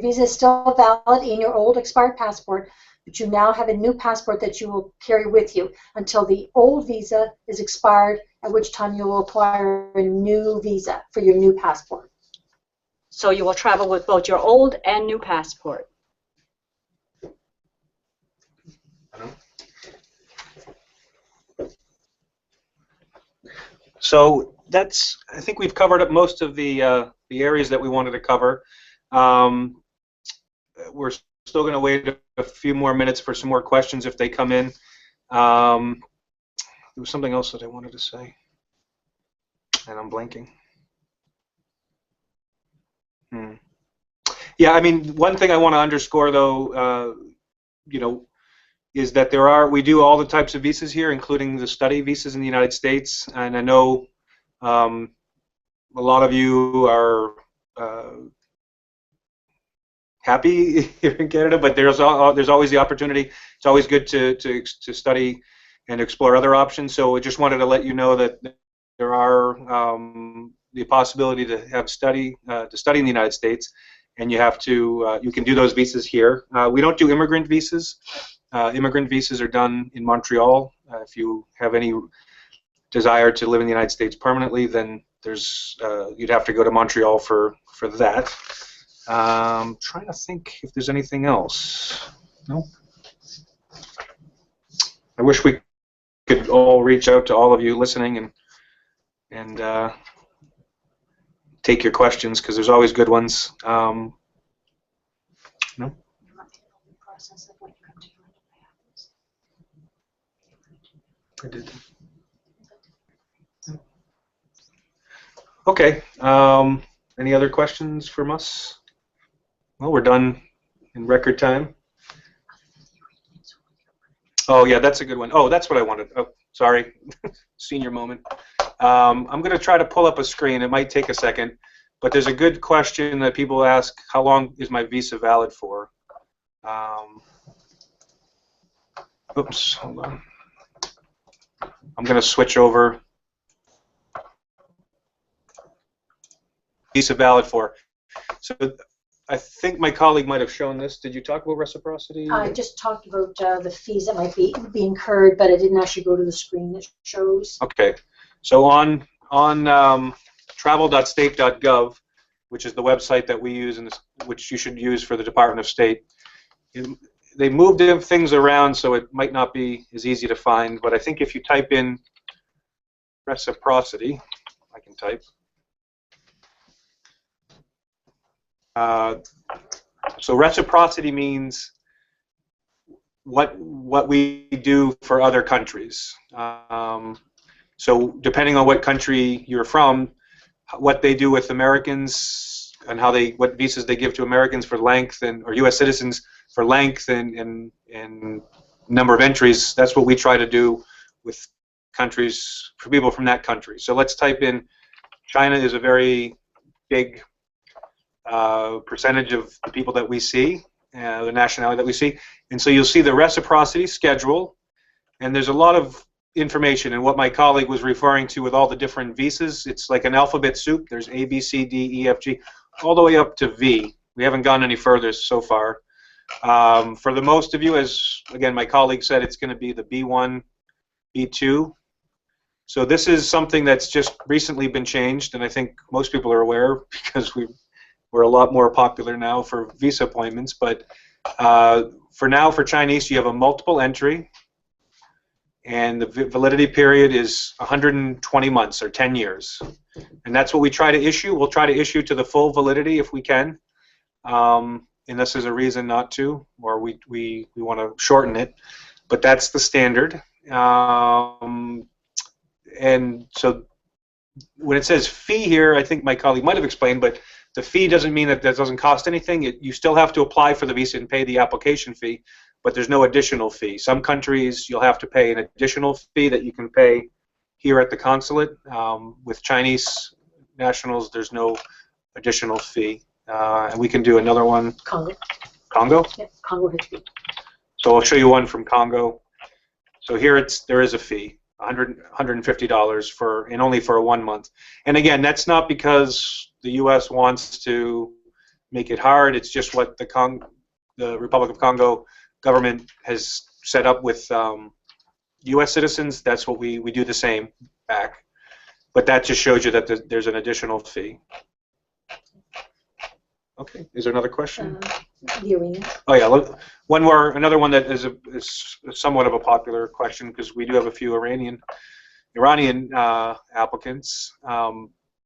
visa is still valid in your old expired passport, but you now have a new passport that you will carry with you until the old visa is expired, at which time you will acquire a new visa for your new passport.
So you will travel with both your old and new passport.
So that's, I think we've covered up most of the areas that we wanted to cover. We're still going to wait a few more minutes for some more questions if they come in. There was something else that I wanted to say, and I'm blanking. Yeah, I mean, one thing I want to underscore, though, you know, is that we do all the types of visas here, including the study visas in the United States. And I know a lot of you are happy here in Canada, but there's always the opportunity. It's always good to study and explore other options. So I just wanted to let you know that there are the possibility to have study in the United States, and you have to you can do those visas here. We don't do immigrant visas. Immigrant visas are done in Montreal. If you have any desire to live in the United States permanently, then there's you'd have to go to Montreal for that. Trying to think if there's anything else. No. I wish we could all reach out to all of you listening and take your questions, because there's always good ones. No. I did. Okay. Any other questions from us? Well, we're done in record time. Oh, yeah, that's a good one. Oh, that's what I wanted. Oh, sorry. Senior moment. I'm going to try to pull up a screen. It might take a second, but there's a good question that people ask: how long is my visa valid for? Oops, hold on. I'm going to switch over. Visa valid for. So I think my colleague might have shown this. Did you talk about reciprocity?
I just talked about the fees that might be incurred, but I didn't actually go to the screen that shows.
Okay. So on travel.state.gov, which is the website that we use and which you should use for the Department of State, they moved things around, so it might not be as easy to find. But I think if you type in reciprocity, I can type. So reciprocity means what we do for other countries. So depending on what country you're from, what they do with Americans and what visas they give to Americans for length or U.S. citizens for length and number of entries, that's what we try to do with countries for people from that country. So let's type in China is a very big percentage of the people that we see, the nationality that we see, and so you'll see the reciprocity schedule, and there's a lot of information, and what my colleague was referring to with all the different visas, it's like an alphabet soup. There's A, B, C, D, E, F, G, all the way up to V. We haven't gone any further so far. For the most of you, as again my colleague said, it's going to be the B1, B2. So this is something that's just recently been changed, and I think most people are aware because we're a lot more popular now for visa appointments. But for now, for Chinese, you have a multiple entry, and the validity period is 120 months or 10 years. And that's what we try to issue. We'll try to issue to the full validity if we can, unless there's a reason not to, or we want to shorten it. But that's the standard. And so when it says fee here, I think my colleague might have explained, but the fee doesn't mean that doesn't cost anything. You still have to apply for the visa and pay the application fee, but there's no additional fee. Some countries you'll have to pay an additional fee that you can pay here at the consulate. With Chinese nationals, there's no additional fee. And we can do another one.
Congo.
Congo?
Yeah, Congo has fee.
So I'll show you one from Congo. So here there is a fee. $150 and only for 1 month. And again, that's not because the U.S. wants to make it hard. It's just what the Republic of Congo government has set up with U.S. citizens. That's what we do the same back. But that just shows you that there's an additional fee. Okay. Is there another question?
The arena.
Oh yeah, look, another one that is somewhat of a popular question because we do have a few Iranian applicants.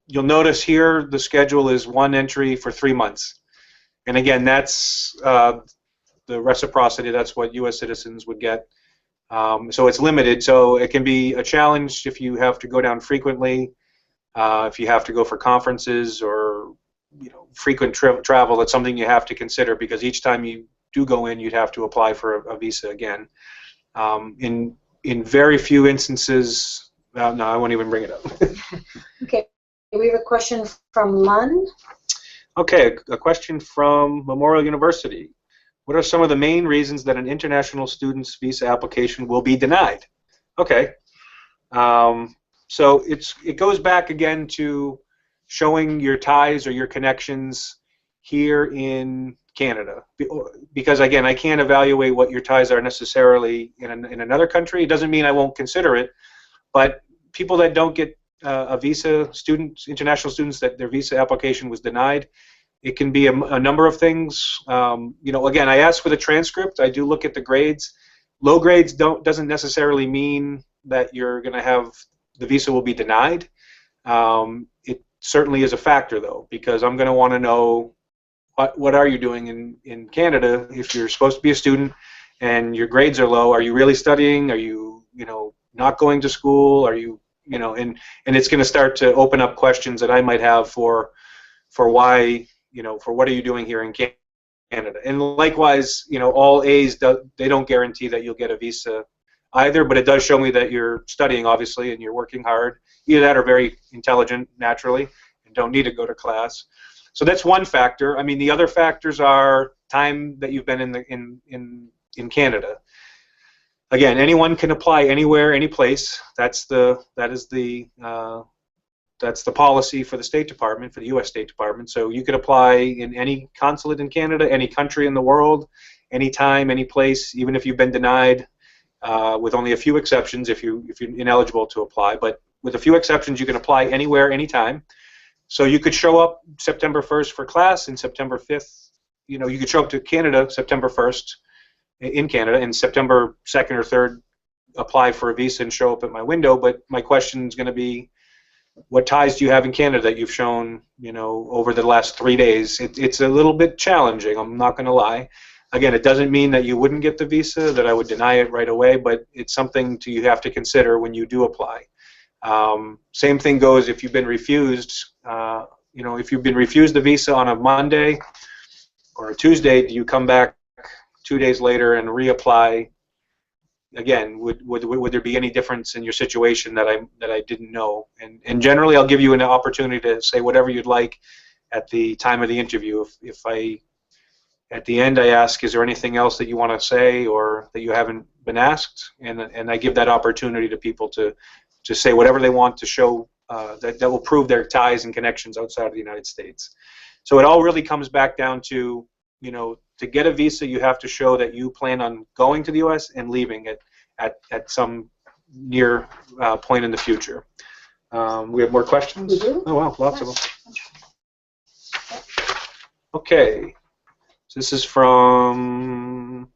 You'll notice here the schedule is 1 entry for 3 months, and again that's the reciprocity. That's what U.S. citizens would get. So it's limited. So it can be a challenge if you have to go down frequently, if you have to go for conferences or frequent travel. That's something you have to consider because each time you do go in, you'd have to apply for a visa again. In very few instances, no, I won't even bring it up.
Okay, we have a question from Lund.
Okay, a question from Memorial University. What are some of the main reasons that an international student's visa application will be denied? Okay, so it goes back again to showing your ties or your connections here in Canada. Because again, I can't evaluate what your ties are necessarily in another country. It doesn't mean I won't consider it, but people that don't get a visa, international students that their visa application was denied, it can be a number of things. Again, I ask for the transcript. I do look at the grades. Low grades doesn't necessarily mean that you're going to have the visa will be denied. It certainly is a factor though, because I'm going to want to know what are you doing in Canada if you're supposed to be a student and your grades are low. Are you really studying? Are you not going to school? Are you and it's going to start to open up questions that I might have for why for what are you doing here in Canada? And likewise, all A's they don't guarantee that you'll get a visa either, but it does show me that you're studying obviously and you're working hard. Either that or very intelligent naturally and don't need to go to class. So that's one factor. I mean, the other factors are time that you've been in Canada. Again, anyone can apply anywhere, any place. That's the policy for the State Department, for the U.S. State Department. So you could apply in any consulate in Canada, any country in the world, any time, any place, even if you've been denied, with only a few exceptions if you're ineligible to apply. But with a few exceptions, you can apply anywhere, anytime. So you could show up September 1st for class, and September 5th, you could show up to Canada September 1st in Canada, and September 2nd or 3rd apply for a visa and show up at my window. But my question is going to be, what ties do you have in Canada that you've shown, you know, over the last 3 days? It's a little bit challenging, I'm not going to lie. Again, it doesn't mean that you wouldn't get the visa, that I would deny it right away, but it's something you have to consider when you do apply. Same thing goes if you've been refused. You know, if you've been refused the visa on a Monday or a Tuesday, do you come back 2 days later and reapply? Again, would there be any difference in your situation that I didn't know? And generally, I'll give you an opportunity to say whatever you'd like at the time of the interview. If at the end I ask, is there anything else that you want to say or that you haven't been asked? And I give that opportunity to people to say whatever they want to show that will prove their ties and connections outside of the United States. So it all really comes back down to, you know, to get a visa, you have to show that you plan on going to the U.S. and leaving it at some near point in the future. We have more questions?
Mm-hmm.
Oh, wow, lots of them. Okay. So this is from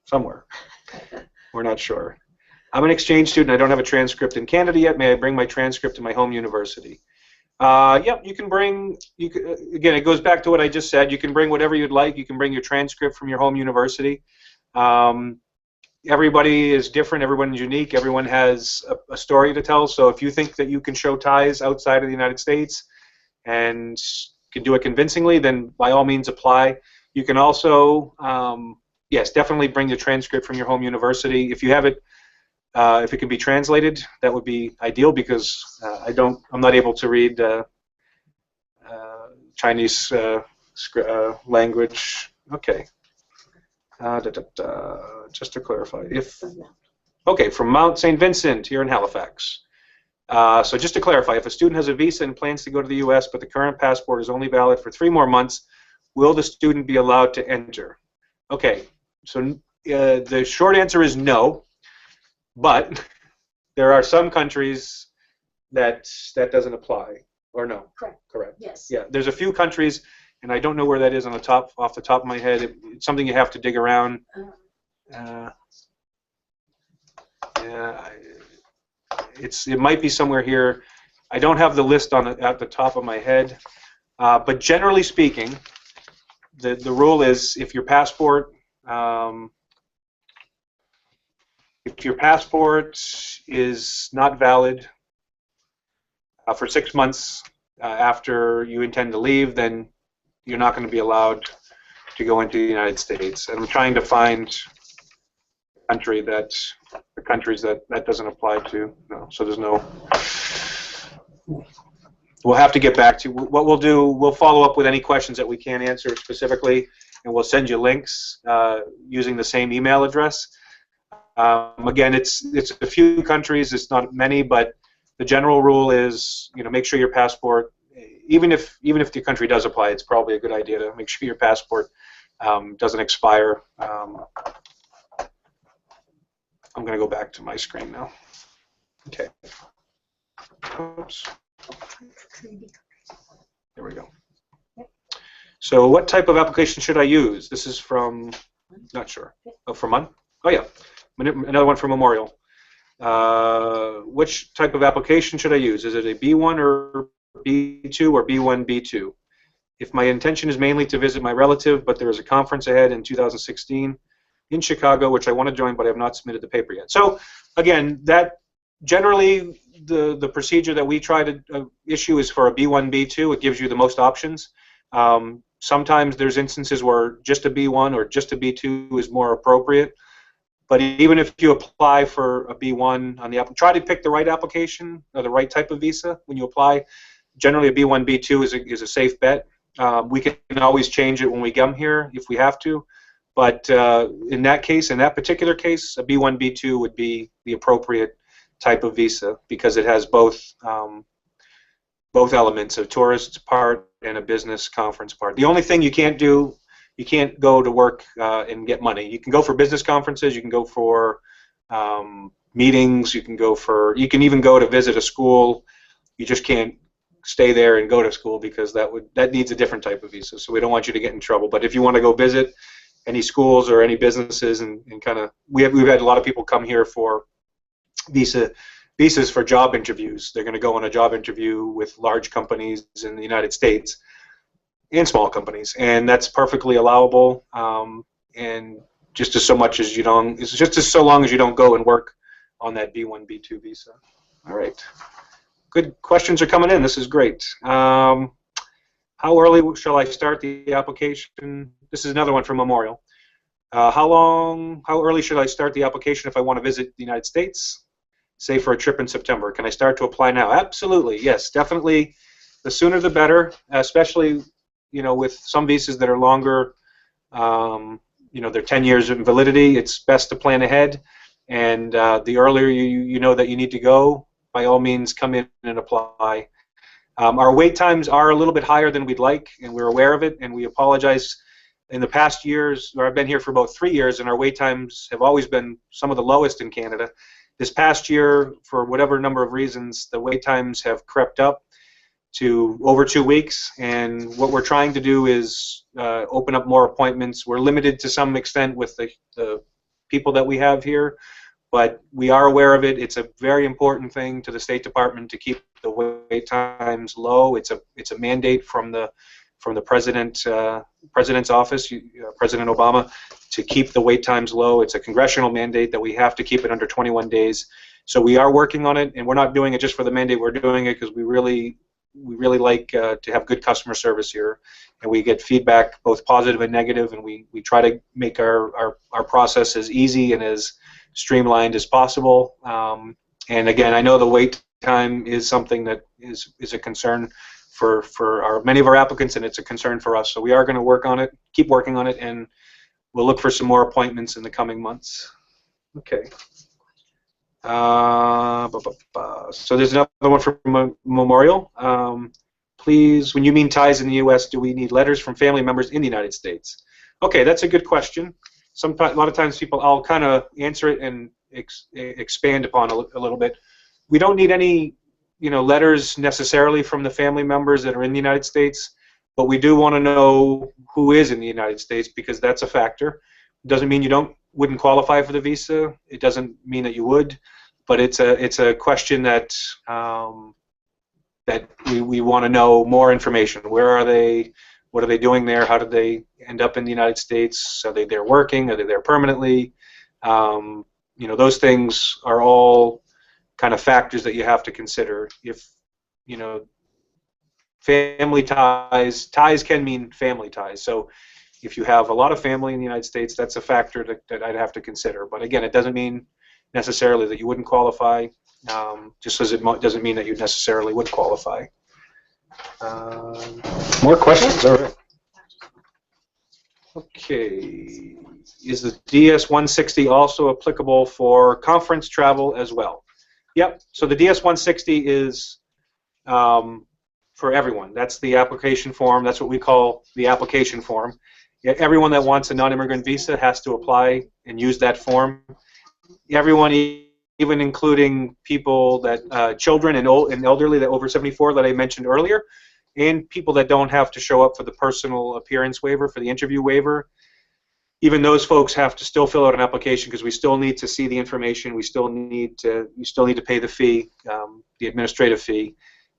somewhere. We're not sure. I'm an exchange student. I don't have a transcript in Canada yet. May I bring my transcript to my home university? Yep, you can bring, again, it goes back to what I just said. You can bring whatever you'd like. You can bring your transcript from your home university. Everybody is different. Everyone's unique. Everyone has a story to tell. So if you think that you can show ties outside of the United States and can do it convincingly, then by all means apply. You can also, yes, definitely bring your transcript from your home university. If you have it, if it can be translated, that would be ideal, because I'm not able to read Chinese language. Okay. Just to clarify, okay, from Mount St. Vincent here in Halifax. So just to clarify, if a student has a visa and plans to go to the U.S., but the current passport is only valid for 3 more months, will the student be allowed to enter? Okay, so the short answer is no. But there are some countries that doesn't apply, or no?
Correct.
Correct.
Yes.
Yeah, there's a few countries, and I don't know where that is off the top of my head. It's something you have to dig around. Yeah, it might be somewhere here. I don't have the list at the top of my head, but generally speaking, the rule is if your passport is not valid for 6 months after you intend to leave, then you're not going to be allowed to go into the United States. And I'm trying to find countries that doesn't apply to. No, so there's no. We'll have to get back to what we'll do. We'll follow up with any questions that we can't answer specifically, and we'll send you links using the same email address. Again, it's a few countries. It's not many, but the general rule is, you know, make sure your passport, even if the country does apply, it's probably a good idea to make sure your passport doesn't expire. I'm going to go back to my screen now. Okay. Oops. There we go. So, what type of application should I use? This is from, not sure. Oh, from MUN? Oh yeah. Another one from Memorial. Which type of application should I use? Is it a B1 or B2 or B1, B2? If my intention is mainly to visit my relative, but there is a conference ahead in 2016 in Chicago, which I want to join, but I have not submitted the paper yet. So, again, that generally the procedure that we try to issue is for a B1, B2. It gives you the most options. Sometimes there's instances where just a B1 or just a B2 is more appropriate. But even if you apply for a B1 on the app, try to pick the right application or the right type of visa when you apply. Generally, a B1, B2 is a safe bet. We can always change it when we come here if we have to. But in that particular case, a B1, B2 would be the appropriate type of visa, because it has both elements, a tourist part and a business conference part. The only thing you can't do, you can't go to work and get money. You can go for business conferences. You can go for meetings. You can even go to visit a school. You just can't stay there and go to school, because that needs a different type of visa. So we don't want you to get in trouble. But if you want to go visit any schools or any businesses and kind of, we've had a lot of people come here for visa visas for job interviews. They're going to go on a job interview with large companies in the United States and small companies, and that's perfectly allowable. And just as so much as you don't, it's just as so long as you don't go and work on that B1, B2 visa. All right. Good questions are coming in. This is great. How early shall I start the application? This is another one from Memorial. How early should I start the application if I want to visit the United States, say for a trip in September? Can I start to apply now? Absolutely, yes, definitely. The sooner the better, especially, you know, with some visas that are longer, you know, they're 10 years in validity. It's best to plan ahead, and the earlier you know that you need to go, by all means, come in and apply. Our wait times are a little bit higher than we'd like, and we're aware of it, and we apologize. In the past years, or I've been here for about 3 years, and our wait times have always been some of the lowest in Canada. This past year, for whatever number of reasons, the wait times have crept up to over 2 weeks, and what we're trying to do is open up more appointments. We're limited to some extent with the people that we have here, but we are aware of it. It's a very important thing to the State Department to keep the wait times low. It's a mandate from the president's office, President Obama, to keep the wait times low. It's a congressional mandate that we have to keep it under 21 days. So we are working on it, and we're not doing it just for the mandate. We're doing it because we really like to have good customer service here, and we get feedback both positive and negative, and we try to make our process as easy and as streamlined as possible. And again, I know the wait time is something that is a concern for many of our applicants, and it's a concern for us. So we are going to work on it, keep working on it, and we'll look for some more appointments in the coming months. Okay. So there's another one from Memorial. Please, when you mean ties in the U.S., do we need letters from family members in the United States? Okay, that's a good question. A lot of times I'll kind of answer it and expand upon a little bit. We don't need any, you know, letters necessarily from the family members that are in the United States, but we do want to know who is in the United States, because that's a factor. It doesn't mean you wouldn't qualify for the visa. It doesn't mean that you would, but it's a question that that we want to know more information. Where are they? What are they doing there? How did they end up in the United States? Are they there working? Are they there permanently? You know, those things are all kind of factors that you have to consider. If, you know, family ties can mean family ties. So if you have a lot of family in the United States, that's a factor that I'd have to consider. But again, it doesn't mean necessarily that you wouldn't qualify, just as it doesn't mean that you necessarily would qualify. More questions? All right. Okay. Is the DS-160 also applicable for conference travel as well? Yep. So the DS-160 is for everyone. That's the application form. That's what we call the application form. Everyone that wants a non-immigrant visa has to apply and use that form. Everyone, even including people that children and elderly that over 74 that I mentioned earlier, and people that don't have to show up for the personal appearance waiver, for the interview waiver. Even those folks have to still fill out an application, because we still need to see the information. You still need to pay the fee, the administrative fee.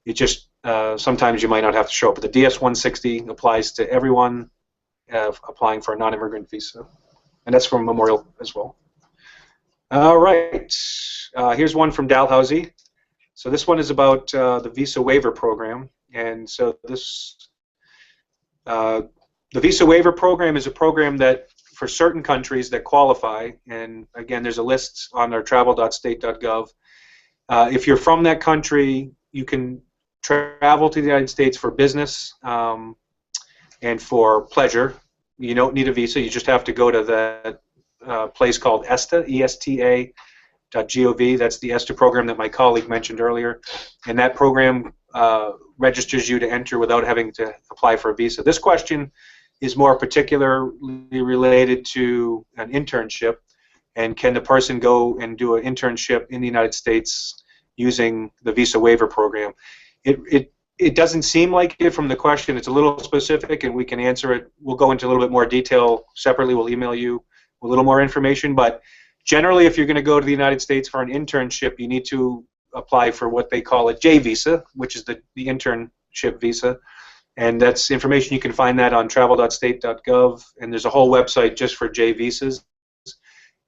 It just sometimes you might not have to show up. But the DS-160 applies to everyone applying for a non-immigrant visa, and that's from Memorial as well. All right, here's one from Dalhousie. So this one is about the visa waiver program, and so the visa waiver program is a program that for certain countries that qualify, and again, there's a list on our travel.state.gov. If you're from that country, you can travel to the United States for business and for pleasure. You don't need a visa. You just have to go to that place called ESTA, ESTA.gov. That's the ESTA program that my colleague mentioned earlier, and that program registers you to enter without having to apply for a visa. This question is more particularly related to an internship, and can the person go and do an internship in the United States using the visa waiver program? It doesn't seem like it from the question. It's a little specific, and we can answer it. We'll go into a little bit more detail separately. We'll email you a little more information, but generally if you're going to go to the United States for an internship, you need to apply for what they call a J visa, which is the internship visa. And that's information, you can find that on travel.state.gov, and there's a whole website just for J visas.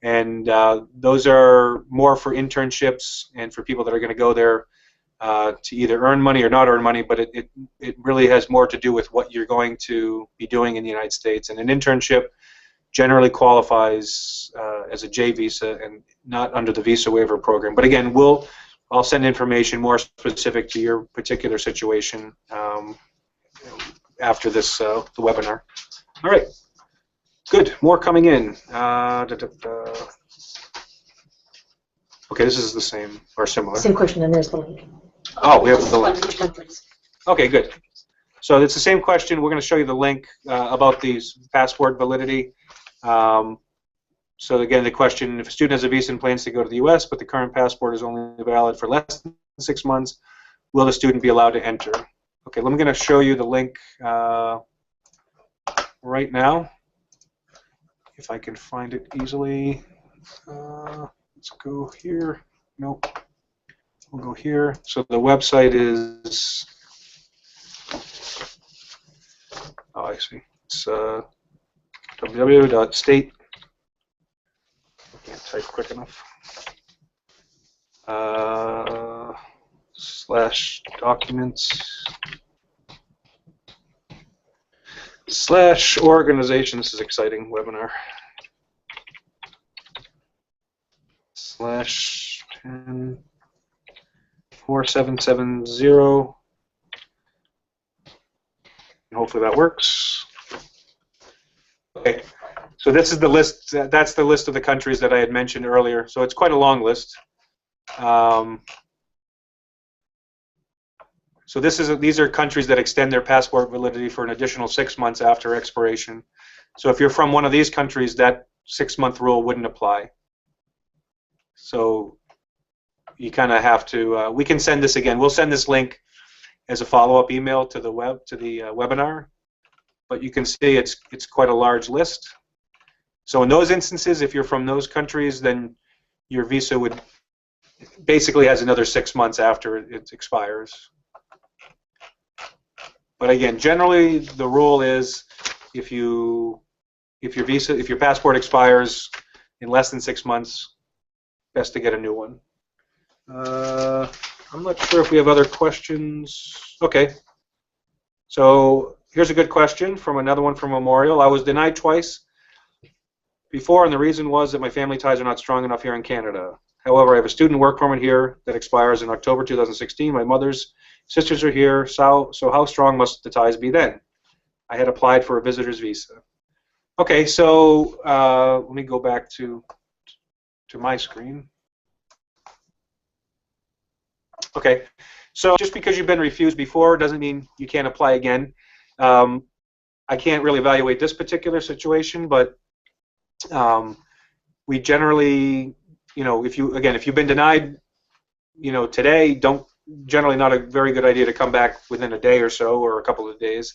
And those are more for internships and for people that are going to go there to either earn money or not earn money, but it really has more to do with what you're going to be doing in the United States. And an internship generally qualifies as a J visa and not under the visa waiver program. But again, I'll send information more specific to your particular situation after this the webinar. All right, good. More coming in. Okay, this is the same or similar.
Same question, and there's the link.
Oh, we have the link. Okay, good. So it's the same question. We're going to show you the link about these passport validity. So again, the question, if a student has a visa and plans to go to the US, but the current passport is only valid for less than 6 months, will the student be allowed to enter? Okay, I'm going to show you the link right now, if I can find it easily. Let's go here. Nope. We'll go here. So the website is, oh, I see. It's www.state. I can't type quick enough. /documents /organization. This is exciting webinar. /10 4770. Hopefully that works. Okay, so this is the list. That's the list of the countries that I had mentioned earlier. So it's quite a long list. So these are countries that extend their passport validity for an additional 6 months after expiration. So if you're from one of these countries, that 6-month rule wouldn't apply. So you kind of have to. We can send this again. We'll send this link as a follow-up email to the webinar. But you can see it's quite a large list. So in those instances, if you're from those countries, then your visa would basically has another 6 months after it expires. But again, generally the rule is if your passport expires in less than 6 months, best to get a new one. I'm not sure if we have other questions. Okay. So here's a good question from another one from Memorial. I was denied twice before, and the reason was that my family ties are not strong enough here in Canada. However, I have a student work permit here that expires in October 2016. My mother's sisters are here, so how strong must the ties be then? I had applied for a visitor's visa. Okay, so let me go back to my screen. Okay, so just because you've been refused before doesn't mean you can't apply again. I can't really evaluate this particular situation, but we generally, if you've been denied, today, generally not a very good idea to come back within a day or so or a couple of days.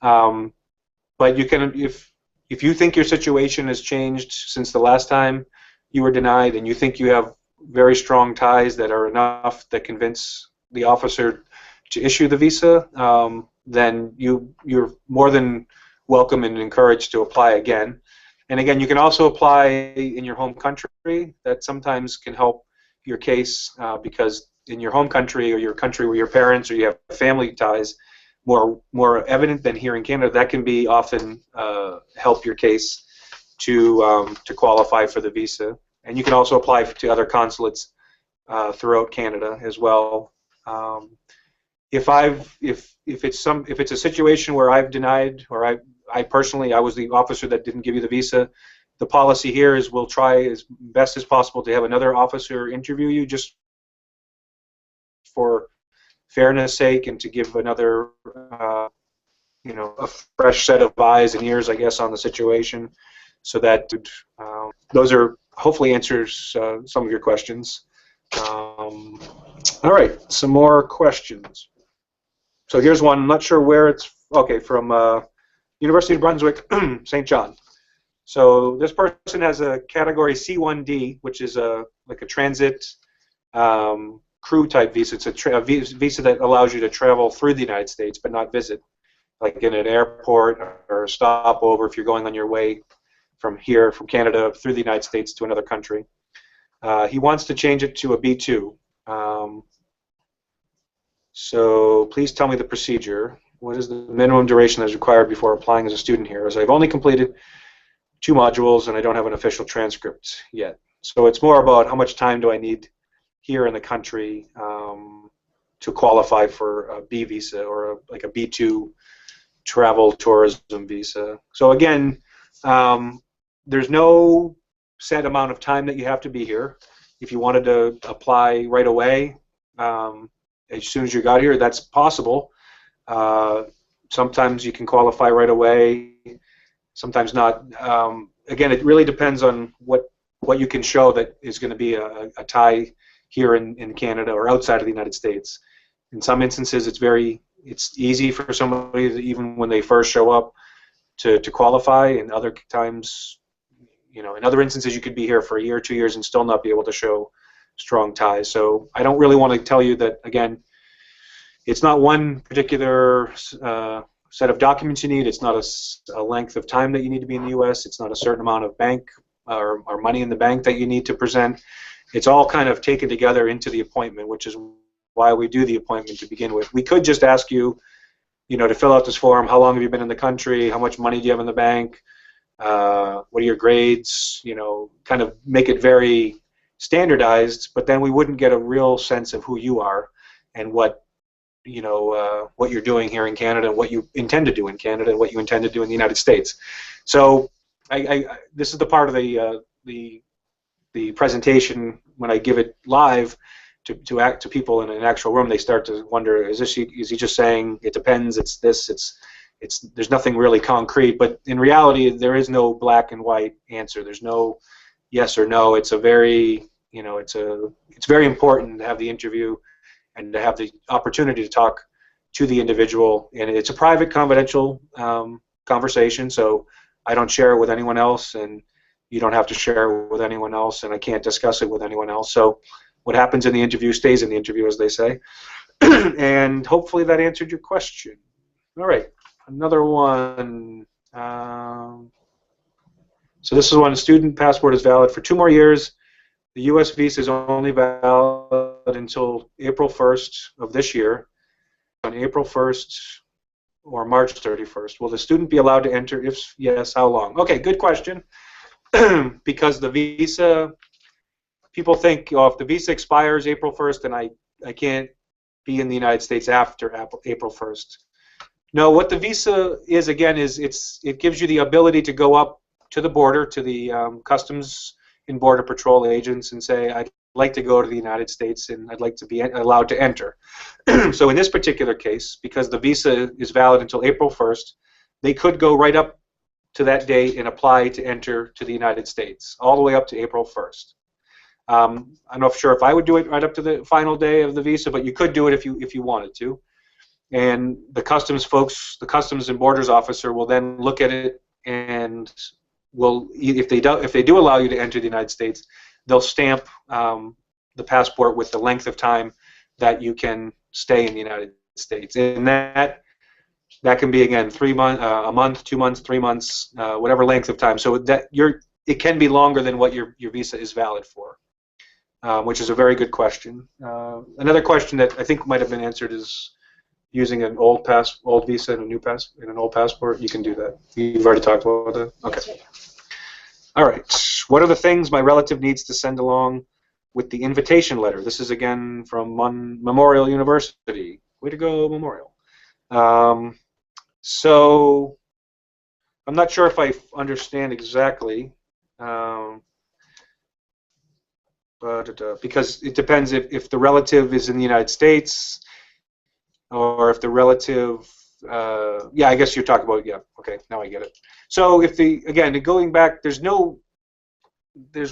But you can, if you think your situation has changed since the last time you were denied, and you think you have very strong ties that are enough that convince the officer to issue the visa, then you're more than welcome and encouraged to apply again. And again, you can also apply in your home country. That sometimes can help your case because in your home country or your country where your parents or you have family ties more evident than here in Canada, that can be often help your case to qualify for the visa. And you can also apply to other consulates throughout Canada as well. If it's a situation where I've denied, or I personally, I was the officer that didn't give you the visa, the policy here is we'll try as best as possible to have another officer interview you, just for fairness sake, and to give another a fresh set of eyes and ears, I guess, on the situation, so that those are hopefully answers some of your questions. All right, some more questions. So here's one. I'm not sure where it's. Okay, from University of Brunswick, St. John. So this person has a category C1D, which is like a transit crew type visa. It's a visa that allows you to travel through the United States but not visit, like in an airport or a stopover if you're going on your way from here, from Canada, through the United States to another country. He wants to change it to a B2. So please tell me the procedure. What is the minimum duration that is required before applying as a student here? As I've only completed 2 modules and I don't have an official transcript yet. So it's more about how much time do I need here in the country to qualify for a B visa or like a B2 travel tourism visa. So again, there's no set amount of time that you have to be here. If you wanted to apply right away, as soon as you got here, that's possible. Sometimes you can qualify right away, sometimes not. Again, it really depends on what you can show that is going to be a tie here in Canada or outside of the United States. In some instances, it's easy for somebody to, even when they first show up, to qualify. In other times, in other instances, you could be here for a year, 2 years, and still not be able to show strong ties. So I don't really want to tell you that, again, it's not one particular set of documents you need. It's not a length of time that you need to be in the U.S. It's not a certain amount of bank or money in the bank that you need to present. It's all kind of taken together into the appointment, which is why we do the appointment to begin with. We could just ask you, to fill out this form. How long have you been in the country? How much money do you have in the bank? What are your grades? Kind of make it very standardized, but then we wouldn't get a real sense of who you are and what you're doing here in Canada and what you intend to do in Canada and what you intend to do in the United States. So this is the part of the presentation when I give it live to people in an actual room. They start to wonder, is he just saying it depends, it's this, it's there's nothing really concrete. But in reality, there is no black and white answer. There's no yes or no. It's a very it's very important to have the interview and to have the opportunity to talk to the individual. And it's a private, confidential conversation, so I don't share it with anyone else, and you don't have to share it with anyone else, and I can't discuss it with anyone else. So what happens in the interview stays in the interview, as they say. And hopefully that answered your question. All right, another one. So this is one: student passport is valid for 2 more years. The U.S. visa is only valid until April 1st of this year. On April 1st or March 31st, will the student be allowed to enter? If yes, how long? Okay, good question. Because the visa, people think, if the visa expires April 1st, then I can't be in the United States after April 1st. No, what the visa is, again, is it gives you the ability to go up to the border, to the Customs and Border Patrol agents, and say, I'd like to go to the United States and I'd like to be allowed to enter. So in this particular case, because the visa is valid until April 1st, they could go right up to that date and apply to enter to the United States, all the way up to April 1st. I'm not sure if I would do it right up to the final day of the visa, but you could do it if you wanted to. And the customs folks, the Customs and Borders officer, will then look at it and will, if they do allow you to enter the United States, they'll stamp the passport with the length of time that you can stay in the United States, and that can be, again, 3 months, a month, 2 months, 3 months, whatever length of time. So it can be longer than what your visa is valid for, which is a very good question. Another question that I think might have been answered is using an old visa and an old passport. You can do that. You've already talked about that. Okay. All right. What are the things my relative needs to send along with the invitation letter? This is again from Memorial University. Way to go, Memorial. So I'm not sure if I understand exactly, but because it depends if the relative is in the United States, or if the relative, yeah, I guess you're talking about, yeah, okay, now I get it. So if again, going back, there's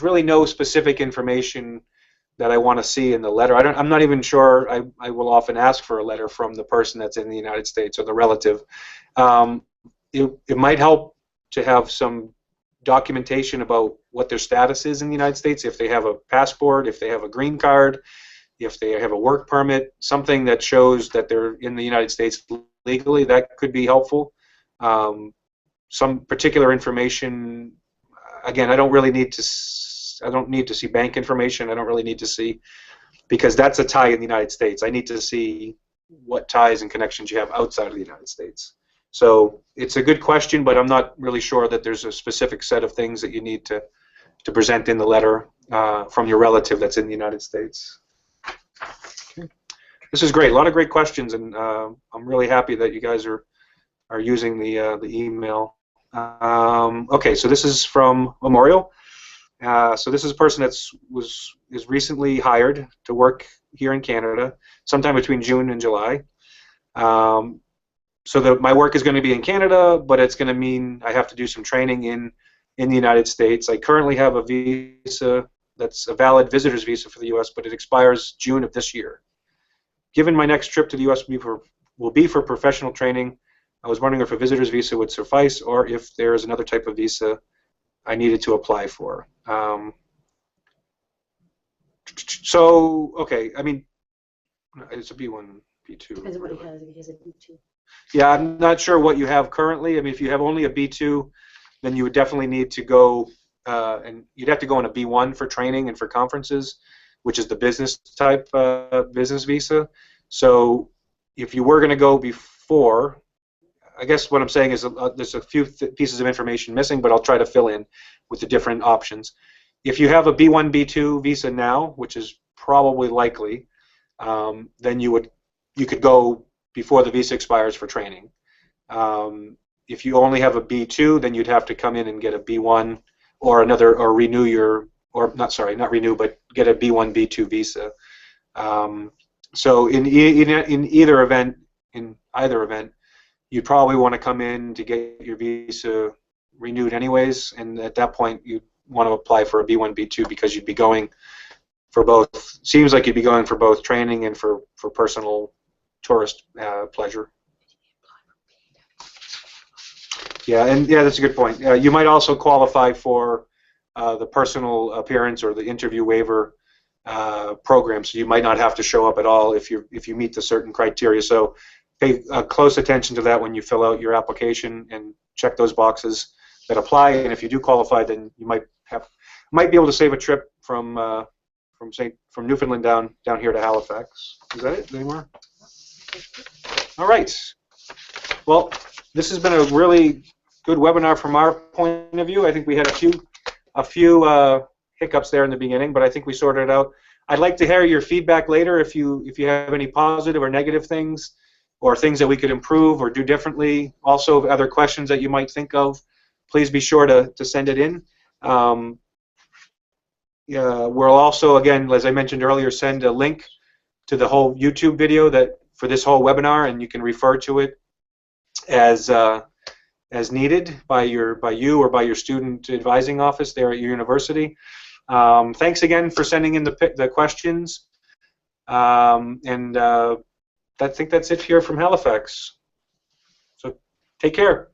really no specific information that I want to see in the letter. I'm not even sure. I will often ask for a letter from the person that's in the United States or the relative. It might help to have some documentation about what their status is in the United States, if they have a passport, if they have a green card, if they have a work permit, something that shows that they're in the United States legally, that could be helpful. Some particular information, again, I don't need to see bank information. I don't really need to see, because that's a tie in the United States. I need to see what ties and connections you have outside of the United States. So it's a good question, but I'm not really sure that there's a specific set of things that you need to present in the letter from your relative that's in the United States. Okay. This is great. A lot of great questions, and I'm really happy that you guys are using the email. Okay, so this is from Memorial. So this is a person is recently hired to work here in Canada, sometime between June and July. So my work is going to be in Canada, but it's going to mean I have to do some training in the United States. I currently have a visa that's a valid visitor's visa for the U.S., but it expires June of this year. Given my next trip to the U.S. will be for professional training, I was wondering if a visitor's visa would suffice, or if there is another type of visa I needed to apply for. So, okay, I mean, it's a B1, B2.
Depends on what he has. If he has a B2.
Yeah, I'm not sure what you have currently. I mean, if you have only a B2, then you would definitely need to go, and you'd have to go on a B1 for training and for conferences, which is the business type business visa. So if you were going to go before, I guess what I'm saying is there's a few pieces of information missing, but I'll try to fill in with the different options. If you have a B1, B2 visa now, which is probably likely, then you could go before the visa expires for training. If you only have a B2, then you'd have to come in and get a B1 or renew your, or not renew, but get a B1, B2 visa. So in either event, you'd probably want to come in to get your visa renewed anyways, and at that point you want to apply for a B1, B2 because you'd be going for both. Seems like you'd be going for both training and for personal tourist pleasure. Yeah, and yeah, that's a good point. You might also qualify for the personal appearance or the interview waiver program, so you might not have to show up at all if you meet the certain criteria. So pay close attention to that when you fill out your application and check those boxes that apply. And if you do qualify, then you might be able to save a trip from Newfoundland down here to Halifax. Is that it? Any more? All right. Well, this has been a really good webinar from our point of view. I think we had a few hiccups there in the beginning, but I think we sorted it out. I'd like to hear your feedback later if you have any positive or negative things, or things that we could improve or do differently. Also, other questions that you might think of, please be sure to send it in. We'll also, again, as I mentioned earlier, send a link to the whole YouTube video for this whole webinar, and you can refer to it as needed by you or by your student advising office there at your university. Thanks again for sending in the questions, and I think that's it here from Halifax. So take care.